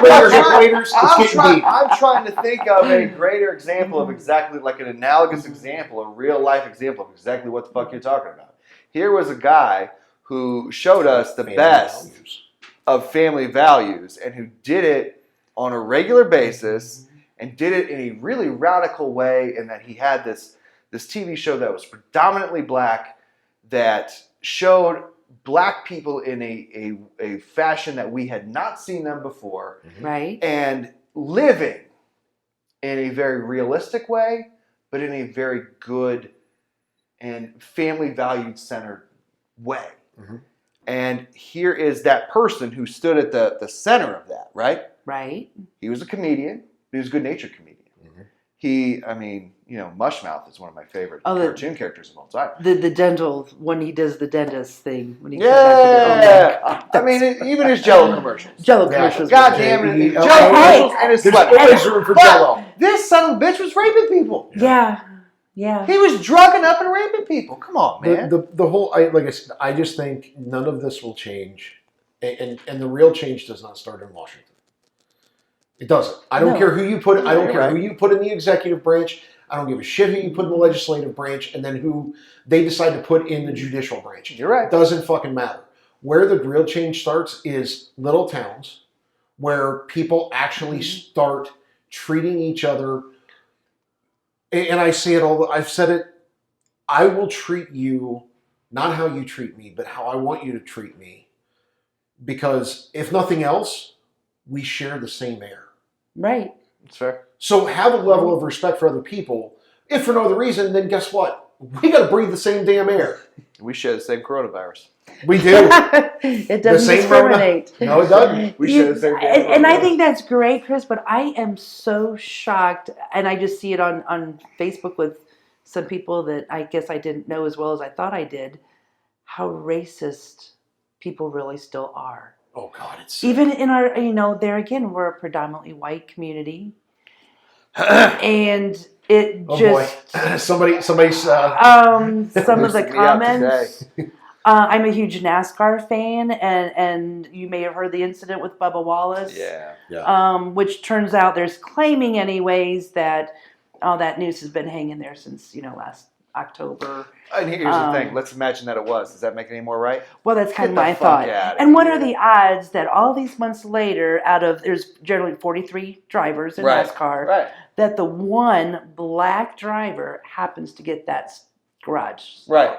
bring your hip waders? It's getting deep. I'm trying to think of a greater example of exactly like an analogous example, a real life example of exactly what the fuck you're talking about. Here was a guy who showed us the best of family values and who did it on a regular basis and did it in a really radical way, in that he had this TV show that was predominantly black, that showed black people in a fashion that we had not seen them before. Right. And living in a very realistic way, but in a very good and family valued centered way. And here is that person who stood at the center of that, right? Right. He was a comedian. He was a good-natured comedian. Mushmouth is one of my favorite cartoon characters of all time. The dental, when he does the dentist thing. When he even his Jello commercials. Jello commercials. God damn it. Jello commercials and his sweat. There's room for Jello. This son of a bitch was raping people. Yeah. He was drugging up and raping people. Come on, man. The whole, like I said, I just think none of this will change. And the real change does not start in Washington. It doesn't. I don't care who you put. I don't care who you put in the executive branch. I don't give a shit who you put in the legislative branch, and then who they decide to put in the judicial branch. You're right. It doesn't fucking matter. Where the real change starts is little towns, where people actually start treating each other. And I say it all. I've said it. I will treat you not how you treat me, but how I want you to treat me. Because if nothing else, we share the same air. Right. That's fair. So have a level of respect for other people. If for no other reason, then guess what? We got to breathe the same damn air. We share the same coronavirus. We do. It doesn't discriminate. No, it doesn't. We share the same damn And I think that's great, Chris, but I am so shocked, and I just see it on Facebook with some people that I guess I didn't know as well as I thought I did, how racist people really still are. Oh, God, it's... Even in our, there again, we're a predominantly white community. And it just... boy. Somebody's... some of the comments... I'm a huge NASCAR fan, and you may have heard the incident with Bubba Wallace. Yeah. Which turns out there's claiming anyways that all that news has been hanging there since, last October. And here's the thing. Let's imagine that it was. Does that make it any more right? Well, that's kind of my thought. And what are the odds that all these months later, there's generally 43 drivers in NASCAR, that the one black driver happens to get that garage? Right.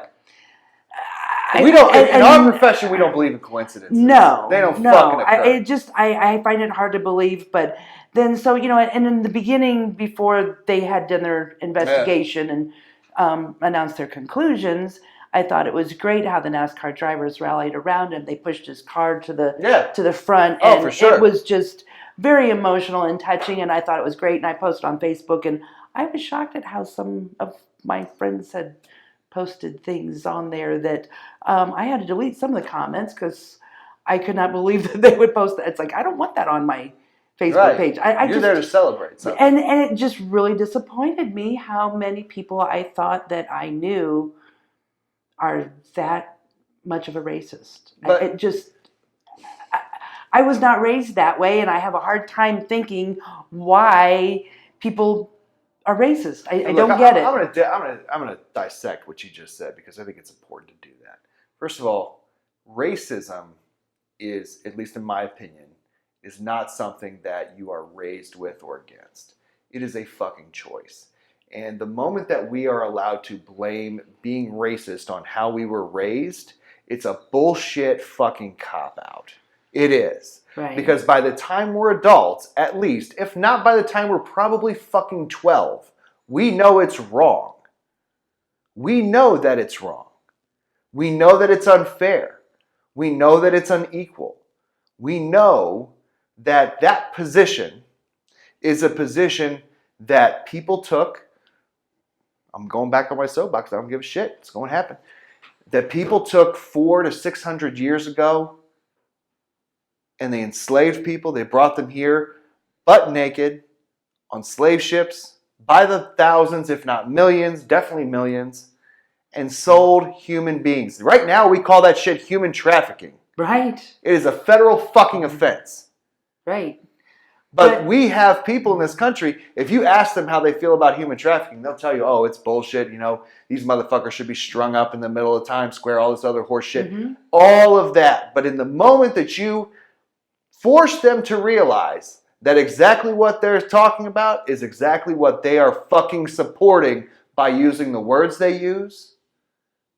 We don't. In our profession, we don't believe in coincidences. No, they don't fucking occur. I find it hard to believe. But then, so and in the beginning, before they had done their investigation and announced their conclusions, I thought it was great how the NASCAR drivers rallied around him. They pushed his car to the front, and for sure. It was just very emotional and touching. And I thought it was great. And I posted on Facebook, and I was shocked at how some of my friends had posted things on there that I had to delete some of the comments because I could not believe that they would post that. It's like, I don't want that on my Facebook page. You're there to celebrate something. And it just really disappointed me how many people I thought that I knew are that much of a racist. But it just... I was not raised that way, and I have a hard time thinking why people are racist. I don't get it. I'm gonna dissect what you just said because I think it's important to do that. First of all, racism is, at least in my opinion, is not something that you are raised with or against. It is a fucking choice. And the moment that we are allowed to blame being racist on how we were raised, it's a bullshit fucking cop-out. It is. Right. Because by the time we're adults, at least, if not by the time we're probably fucking 12, we know it's wrong. We know that it's wrong. We know that it's unfair. We know that it's unequal. We know that that position is a position that people took. I'm going back on my soapbox. I don't give a shit. It's going to happen. That people took 400 to 600 years ago, and they enslaved people. They brought them here butt naked on slave ships by the thousands, if not millions, definitely millions, and sold human beings. Right now, we call that shit human trafficking. Right. It is a federal fucking offense. Right. But we have people in this country, if you ask them how they feel about human trafficking, they'll tell you, oh, it's bullshit. You know, these motherfuckers should be strung up in the middle of Times Square, all this other horse shit. Mm-hmm. All of that. But in the moment that you force them to realize that exactly what they're talking about is exactly what they are fucking supporting by using the words they use,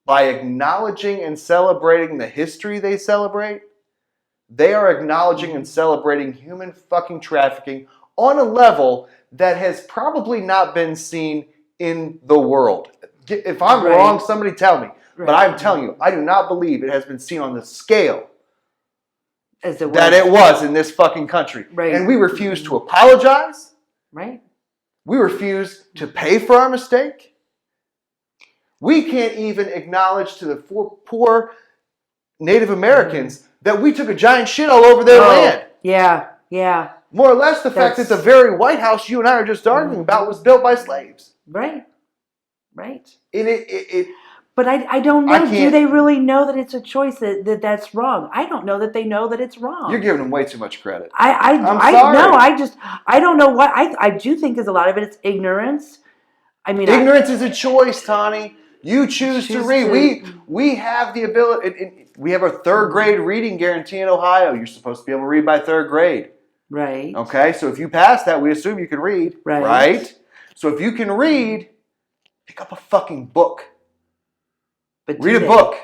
by acknowledging and celebrating the history they celebrate, they are acknowledging and celebrating human fucking trafficking on a level that has probably not been seen in the world. If I'm wrong, somebody tell me. Right. But I'm telling you, I do not believe it has been seen on the scale that it was in this fucking country. Right. And we refuse to apologize. Right. We refuse to pay for our mistake. We can't even acknowledge to the poor Native Americans that we took a giant shit all over their land. Yeah, yeah. More or less the fact that the very White House you and I are just arguing about was built by slaves. Right, right. And but I don't know. Do they really know that it's a choice that's wrong? I don't know that they know that it's wrong. You're giving them way too much credit. I'm sorry. No, I don't know what I do think is a lot of it. It's ignorance. I mean, ignorance is a choice, Tani. You choose to read. We have the ability. We have a third grade reading guarantee in Ohio. You're supposed to be able to read by third grade. Right. Okay, so if you pass that, we assume you can read. Right? So if you can read, pick up a fucking book. But read a book.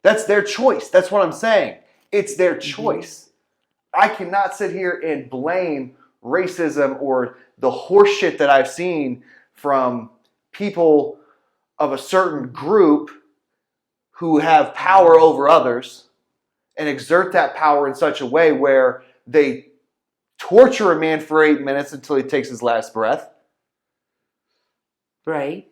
That's their choice. That's what I'm saying. It's their choice. I cannot sit here and blame racism or the horseshit that I've seen from people of a certain group who have power over others and exert that power in such a way where they torture a man for 8 minutes until he takes his last breath. Right.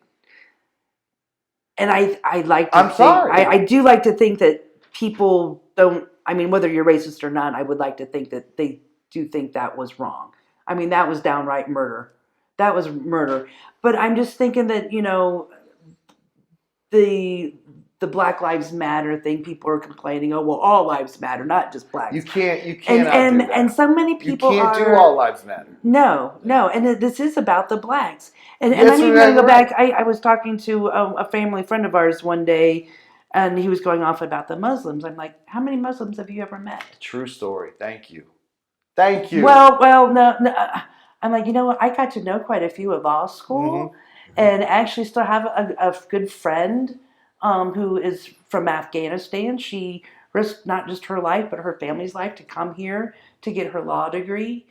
And I like to I'm sorry. I do like to think that people don't, I mean, whether you're racist or not, I would like to think that they do think that was wrong. I mean, that was downright murder. That was murder. But I'm just thinking that, you know, the Black Lives Matter thing, people are complaining, oh, well, all lives matter, not just blacks. You can't do that. And so many people You can't do all lives matter. No. And this is about the blacks. And I need to go back. I was talking to a family friend of ours one day, and he was going off about the Muslims. I'm like, how many Muslims have you ever met? True story. Thank you. Thank you. Well, no. I'm like, you know what? I got to know quite a few at law school, and actually still have a good friend who is from Afghanistan. She risked not just her life, but her family's life to come here to get her law degree.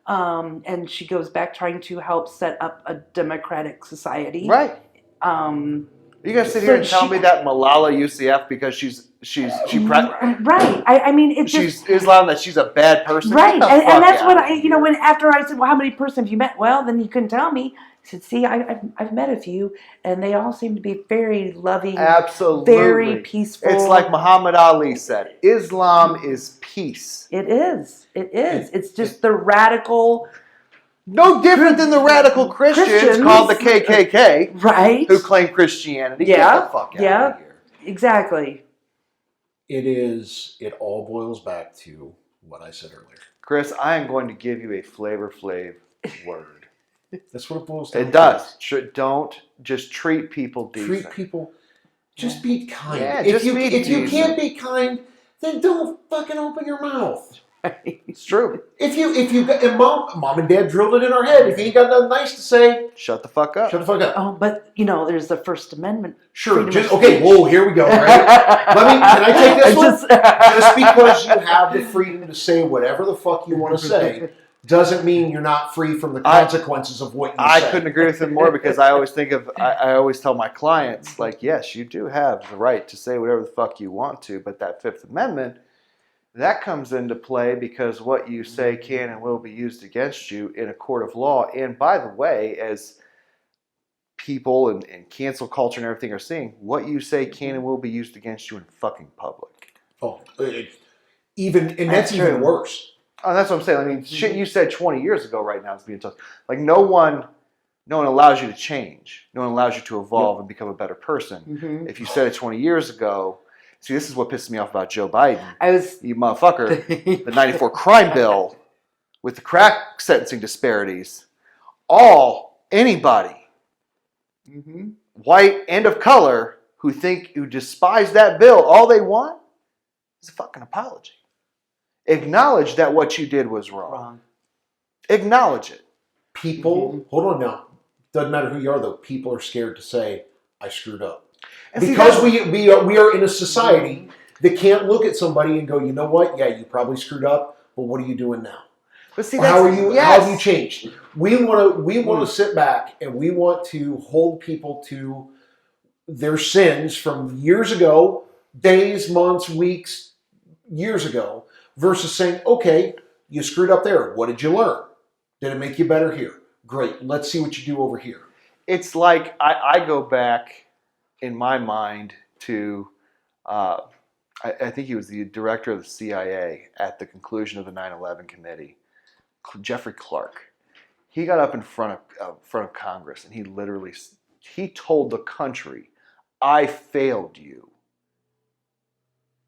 And she goes back trying to help set up a democratic society. Right. You guys sit here and tell me that Malala UCF because right. I mean, it's she's Islam, that she's a bad person. Right. And that's what when after I said, well, how many persons have you met? Well, then you couldn't tell me. I said, see, I've met a few, and they all seem to be very loving, absolutely, very peaceful. It's like Muhammad Ali said, Islam is peace. It is. It's just the radical. No different than the radical Christians called the KKK, right? Who claim Christianity. Yeah, get the fuck out of here. Exactly. It all boils back to what I said earlier. Chris, I am going to give you a Flavor Flav word. That's what it boils down to. It does. Don't just treat people decent. Treat people. Just be kind. Yeah, if just you be if you decent. can't be kind, then don't fucking open your mouth. It's true. If you got, and mom and dad drilled it in our head. If you ain't got nothing nice to say, shut the fuck up. Shut the fuck up. Oh, but there's the First Amendment. Sure. Okay. Whoa. Here we go. Right? Can I take this one? Just because you have the freedom to say whatever the fuck you want to say doesn't mean you're not free from the consequences of what you say. I couldn't agree with him more because I always think of, I always tell my clients, like, yes, you do have the right to say whatever the fuck you want to, but that Fifth Amendment, that comes into play because what you say can and will be used against you in a court of law. And by the way, as people and cancel culture and everything are seeing, what you say can and will be used against you in fucking public. Oh, that's even worse. Oh, that's what I'm saying. I mean, shit you said 20 years ago right now is being tough. Like, no one allows you to change. No one allows you to evolve and become a better person. Mm-hmm. If you said it 20 years ago, see, this is what pisses me off about Joe Biden. You motherfucker, the 94 crime bill with the crack sentencing disparities. Anybody, white and of color, who despise that bill, all they want is a fucking apology. Acknowledge that what you did was wrong. Acknowledge it. People, hold on now. Doesn't matter who you are, though. People are scared to say, I screwed up. And because we are in a society that can't look at somebody and go, you know what? Yeah, you probably screwed up, but what are you doing now? But see, how have you changed? We want to sit back and we want to hold people to their sins from years ago, days, months, weeks, years ago, versus saying, okay, you screwed up there. What did you learn? Did it make you better here? Great. Let's see what you do over here. It's like I go back in my mind to, I think he was the director of the CIA at the conclusion of the 9/11 committee, Jeffrey Clark. He got up in front of Congress and he told the country, I failed you,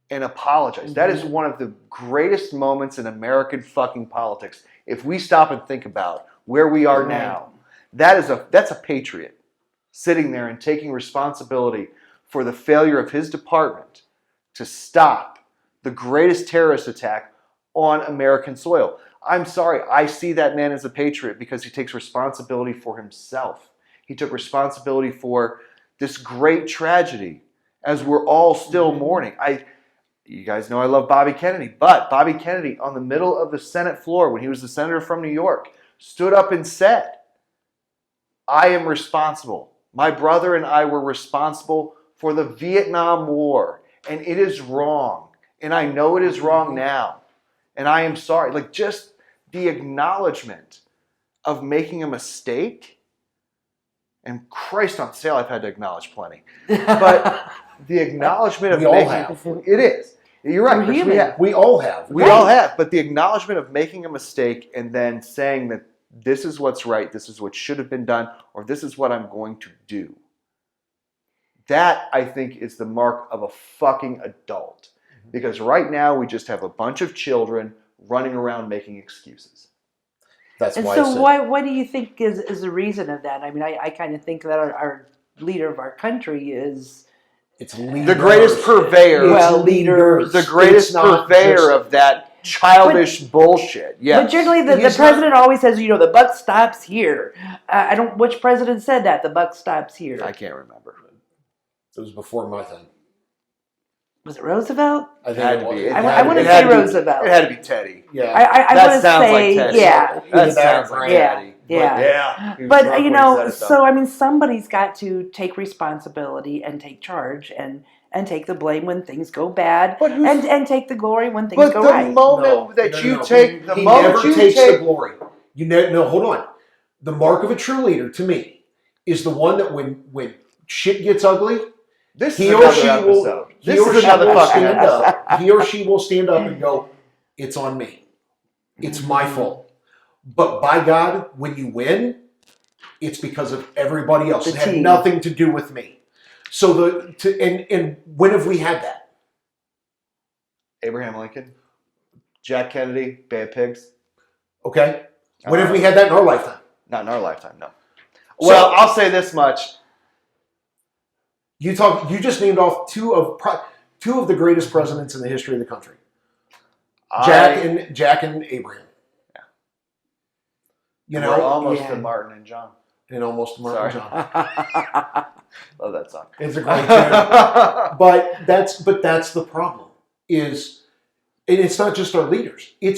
and apologized. Mm-hmm. That is one of the greatest moments in American fucking politics. If we stop and think about where we are now, that's a patriot sitting there and taking responsibility for the failure of his department to stop the greatest terrorist attack on American soil. I'm sorry, I see that man as a patriot because he takes responsibility for himself. He took responsibility for this great tragedy as we're all still mourning. You guys know I love Bobby Kennedy, but Bobby Kennedy on the middle of the Senate floor when he was the senator from New York stood up and said, I am responsible. My brother and I were responsible for the Vietnam War, and it is wrong. And I know it is wrong now. And I am sorry. Like, just the acknowledgement of making a mistake. And Christ on sale, I've had to acknowledge plenty. But the acknowledgement of it is. You're right, Chris, we all have. We all have. But the acknowledgement of making a mistake and then saying that this is what's right, this is what should have been done, or this is what I'm going to do. That, I think, is the mark of a fucking adult. Because right now, we just have a bunch of children running around making excuses. That's and why. So what do you think is the reason of that? I mean, I kind of think that our leader of our country is the greatest purveyor. The greatest purveyor of that childish bullshit. Yes. But generally, the president always says, the buck stops here. Which president said that? The buck stops here. I can't remember. It was before my time. Was it Roosevelt? I think it was. I want to say Roosevelt. It had to be Teddy. Yeah. I that sounds like Teddy. Yeah. That sounds like Teddy. Yeah. But, so, I mean, somebody's got to take responsibility and take charge and take the blame when things go bad and take the glory when things go right. But the moment that you take the he moment never you takes take the glory. No, hold on. The mark of a true leader, to me, is the one that when shit gets ugly, he or she will stand up and go, it's on me. It's my fault. But by God, when you win, it's because of everybody else. It had nothing to do with me. So and when have we had that? Abraham Lincoln. Jack Kennedy, Bay of Pigs. Okay. When have we had that in our lifetime? Not in our lifetime, no. Well, I'll say this much. You just named off two of the greatest presidents in the history of the country. Jack and Abraham. Yeah. You We're almost to Martin and John. And almost to Martin and John. Love that song. It's a great tune. but that's the problem. And it's not just our leaders. It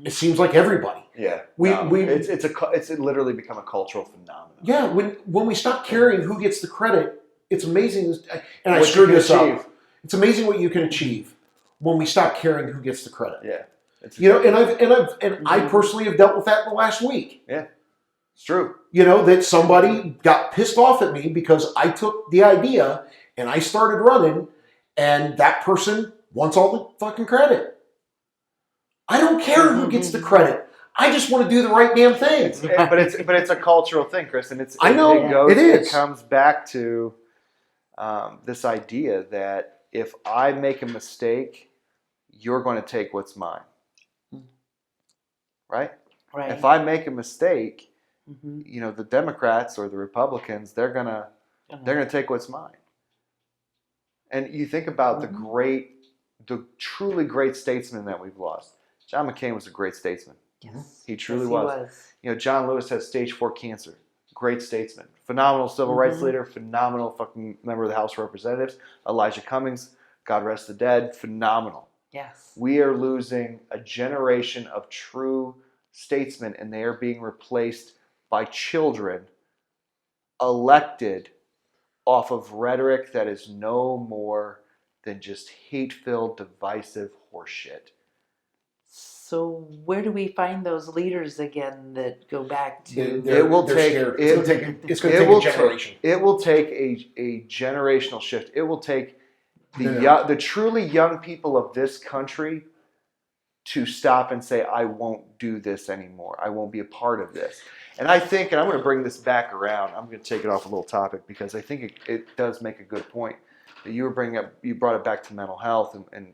seems like everybody. Yeah. It's literally become a cultural phenomenon. Yeah. When we stop caring who gets the credit, it's amazing. And I screwed this up. It's amazing what you can achieve when we stop caring who gets the credit. Yeah. And I personally have dealt with that in the last week. Yeah. It's true. That somebody got pissed off at me because I took the idea and I started running, and that person wants all the fucking credit. I don't care who gets the credit. I just want to do the right damn thing. But it's a cultural thing, Chris, and it comes back to this idea that if I make a mistake, you're going to take what's mine. Right? Right. If I make a mistake, the Democrats or the Republicans, they're gonna take what's mine. And you think about the truly great statesmen that we've lost. John McCain was a great statesman. Yes. He truly was. John Lewis has stage 4 cancer. Great statesman. Phenomenal civil rights leader. Phenomenal fucking member of the House of Representatives. Elijah Cummings, God rest the dead. Phenomenal. Yes. We are losing a generation of true statesmen, and they are being replaced by children elected off of rhetoric that is no more than just hate-filled, divisive horseshit. So where do we find those leaders again that go back to? It's going to take a generation. It will take a generational shift. It will take the truly young people of this country to stop and say, I won't do this anymore. I won't be a part of this. And I think, and I'm going to bring this back around, I'm going to take it off a little topic because I think it does make a good point that you brought it back to mental health, and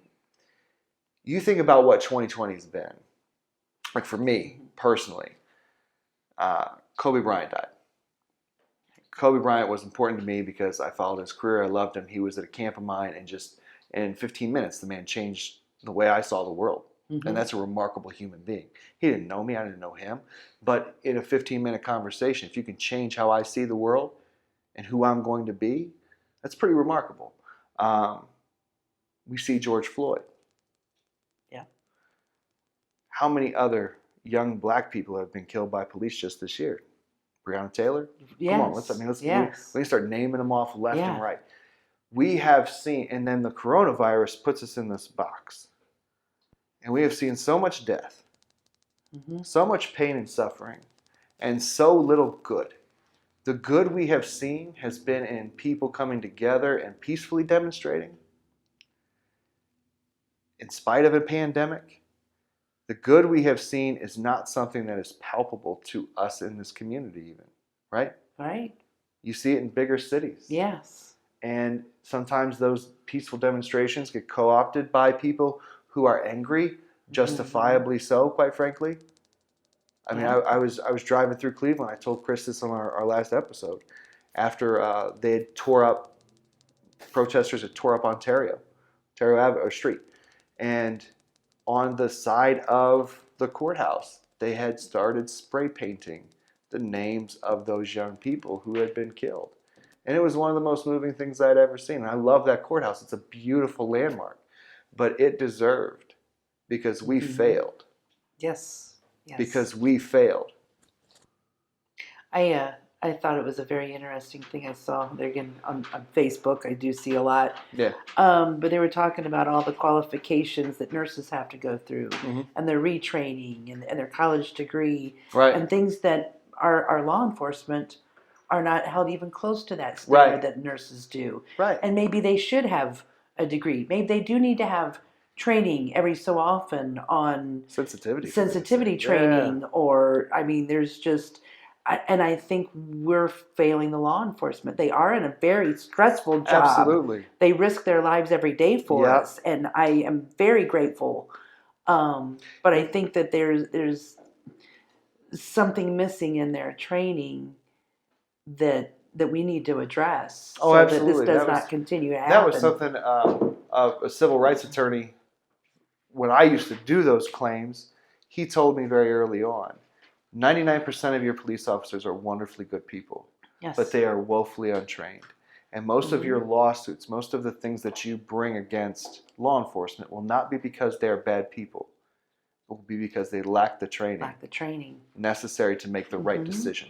you think about what 2020 has been. Like for me, personally, Kobe Bryant died. Kobe Bryant was important to me because I followed his career. I loved him. He was at a camp of mine, and just in 15 minutes, the man changed the way I saw the world. And that's a remarkable human being. He didn't know me. I didn't know him. But in a 15-minute conversation, if you can change how I see the world and who I'm going to be, that's pretty remarkable. We see George Floyd. Yeah. How many other young black people have been killed by police just this year? Breonna Taylor? Yes. Come on, let me start naming them off left and right. We have seen, and then the coronavirus puts us in this box. And we have seen so much death, so much pain and suffering, and so little good. The good we have seen has been in people coming together and peacefully demonstrating. In spite of a pandemic, the good we have seen is not something that is palpable to us in this community even, right? Right. You see it in bigger cities. Yes. And sometimes those peaceful demonstrations get co-opted by people who are angry, justifiably so, quite frankly. I mean, I was driving through Cleveland. I told Chris this on our last episode. After they had protesters had tore up Ontario Street. And on the side of the courthouse, they had started spray painting the names of those young people who had been killed. And it was one of the most moving things I'd ever seen. And I love that courthouse. It's a beautiful landmark. But it deserved, because we failed. Yes. Because we failed. I thought it was a very interesting thing I saw there again on Facebook. I do see a lot. Yeah. But they were talking about all the qualifications that nurses have to go through, and their retraining and their college degree, and things that our law enforcement are not held even close to that standard that nurses do. Right. And maybe they should have a degree. Maybe they do need to have training every so often on sensitivity training, or I mean, there's just, and I think we're failing the law enforcement. They are in a very stressful job. Absolutely. They risk their lives every day for us, and I am very grateful But I think that there's something missing in their training that we need to address, Oh, so absolutely. that this does not continue to happen. That was something a civil rights attorney, when I used to do those claims, he told me very early on, 99% of your police officers are wonderfully good people, Yes. but they are woefully untrained. And most of your lawsuits, most of the things that you bring against law enforcement will not be because they're bad people. It will be because they lack the training necessary to make the right decision.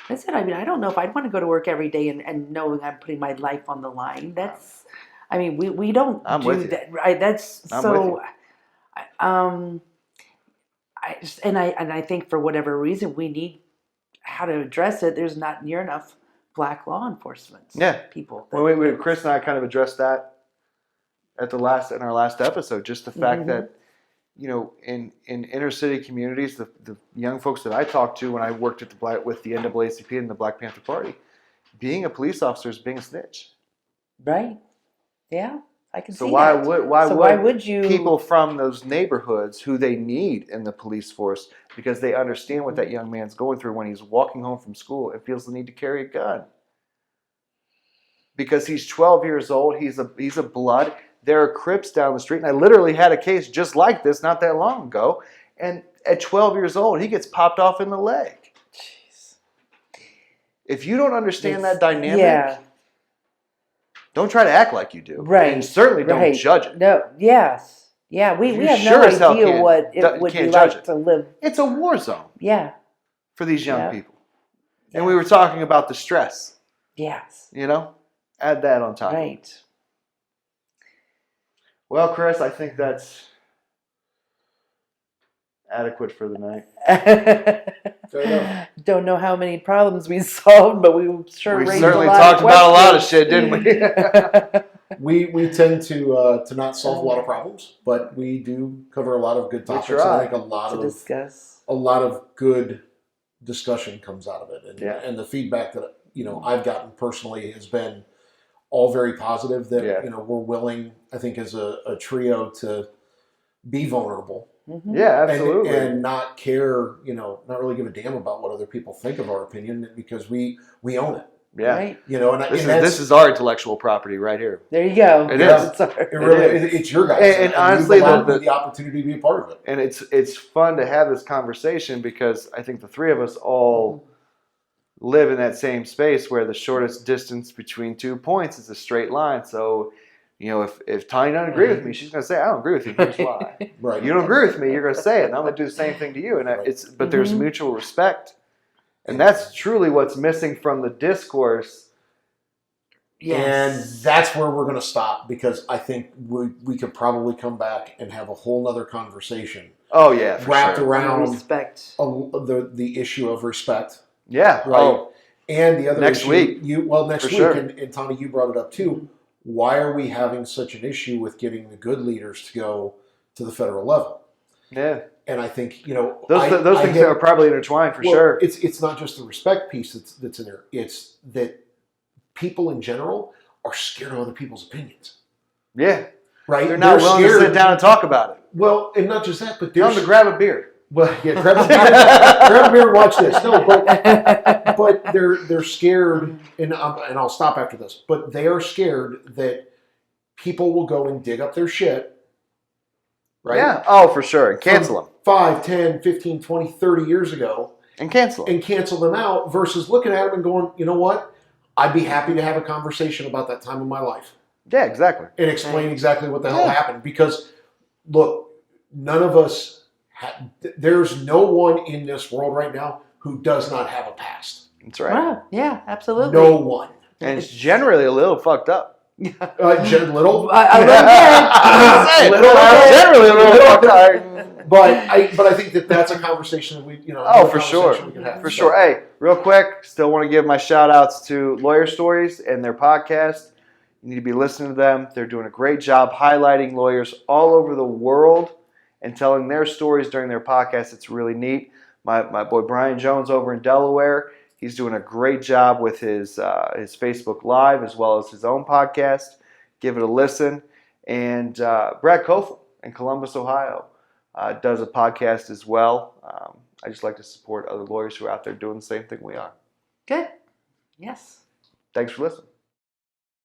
That's it. I mean, I don't know if I'd want to go to work every day and knowing I'm putting my life on the line. That's, I mean, we don't I'm do with you. that, right? That's I'm so. with you. I think for whatever reason we need how to address it. There's not near enough black law enforcement. People. Well, Chris and I kind of addressed that in our last episode. Just the fact that, you know, in inner city communities, the young folks that I talked to when I worked with the NAACP and the Black Panther Party, being a police officer is being a snitch. Right. Yeah, I can see So why that. would you people from those neighborhoods who they need in the police force, because they understand what that young man's going through when he's walking home from school and feels the need to carry a gun? Because he's 12 years old, he's a blood. There are Crips down the street, and I literally had a case just like this not that long ago. And at 12 years old, he gets popped off in the leg. Jeez. If you don't understand that dynamic, don't try to act like you do. Right. And certainly don't judge it. No. Yes. Yeah. We have sure as hell no idea what it would be like to live. It's a war zone. Yeah. For these young people. And we were talking about the stress. Yes. You know? Add that on top. Right. Well, Chris, I think that's adequate for the night. Don't know how many problems we solved, but we certainly talked about a lot of shit, didn't we? We tend to not solve a lot of problems, but we do cover a lot of good topics. And I think a lot of good discussion comes out of it, and the feedback that I've gotten personally has been all very positive. That we're willing, I think, as a trio to be vulnerable. Mm-hmm. Yeah, absolutely. And not care, not really give a damn about what other people think of our opinion, because we own it. Yeah. Right. This is our intellectual property right here. There you go. It is. It's your guys. And honestly, the opportunity to be a part of it. And it's fun to have this conversation, because I think the three of us all live in that same space where the shortest distance between 2 points is a straight line. So, if Tani doesn't agree with me, she's going to say, I don't agree with you. Here's why. Right. You don't agree with me, you're going to say it, and I'm going to do the same thing to you. And but there's mutual respect, and that's truly what's missing from the discourse. Yes. And that's where we're going to stop, because I think we could probably come back and have a whole nother conversation. Oh yeah, wrapped around respect, the issue of respect. Yeah. Right. Oh. And the other next issue, week. Next week, and Tani, you brought it up too. Why are we having such an issue with getting the good leaders to go to the federal level? Yeah. And I think those things are probably intertwined for sure. It's not just the respect piece that's in there. It's that people in general are scared of other people's opinions. Yeah. Right. They're not willing to sit down and talk about it. Well, and not just that, but tell them to grab a beer. Well, yeah, grab a beer and watch this. No, but they're scared, and I'll stop after this. But they are scared that people will go and dig up their shit, right? Yeah, oh, for sure. And cancel them. 5, 10, 15, 20, 30 years ago. And cancel them. And cancel them out versus looking at them and going, you know what? I'd be happy to have a conversation about that time in my life. Yeah, exactly. And explain exactly what the hell happened. Because, look, none of us... There's no one in this world right now who does not have a past. That's right. Wow. Yeah, absolutely. No one. And it's generally a little fucked up. Little? Generally a little fucked up. But I think that's a conversation that we, for sure. For sure. Hey, real quick, still want to give my shout outs to Lawyer Stories and their podcast. You need to be listening to them. They're doing a great job highlighting lawyers all over the world and telling their stories during their podcast. It's really neat. My boy Brian Jones over in Delaware, he's doing a great job with his Facebook Live as well as his own podcast. Give it a listen. And Brad Kofel, in Columbus, Ohio, does a podcast as well. I just like to support other lawyers who are out there doing the same thing we are. Good. Yes. Thanks for listening.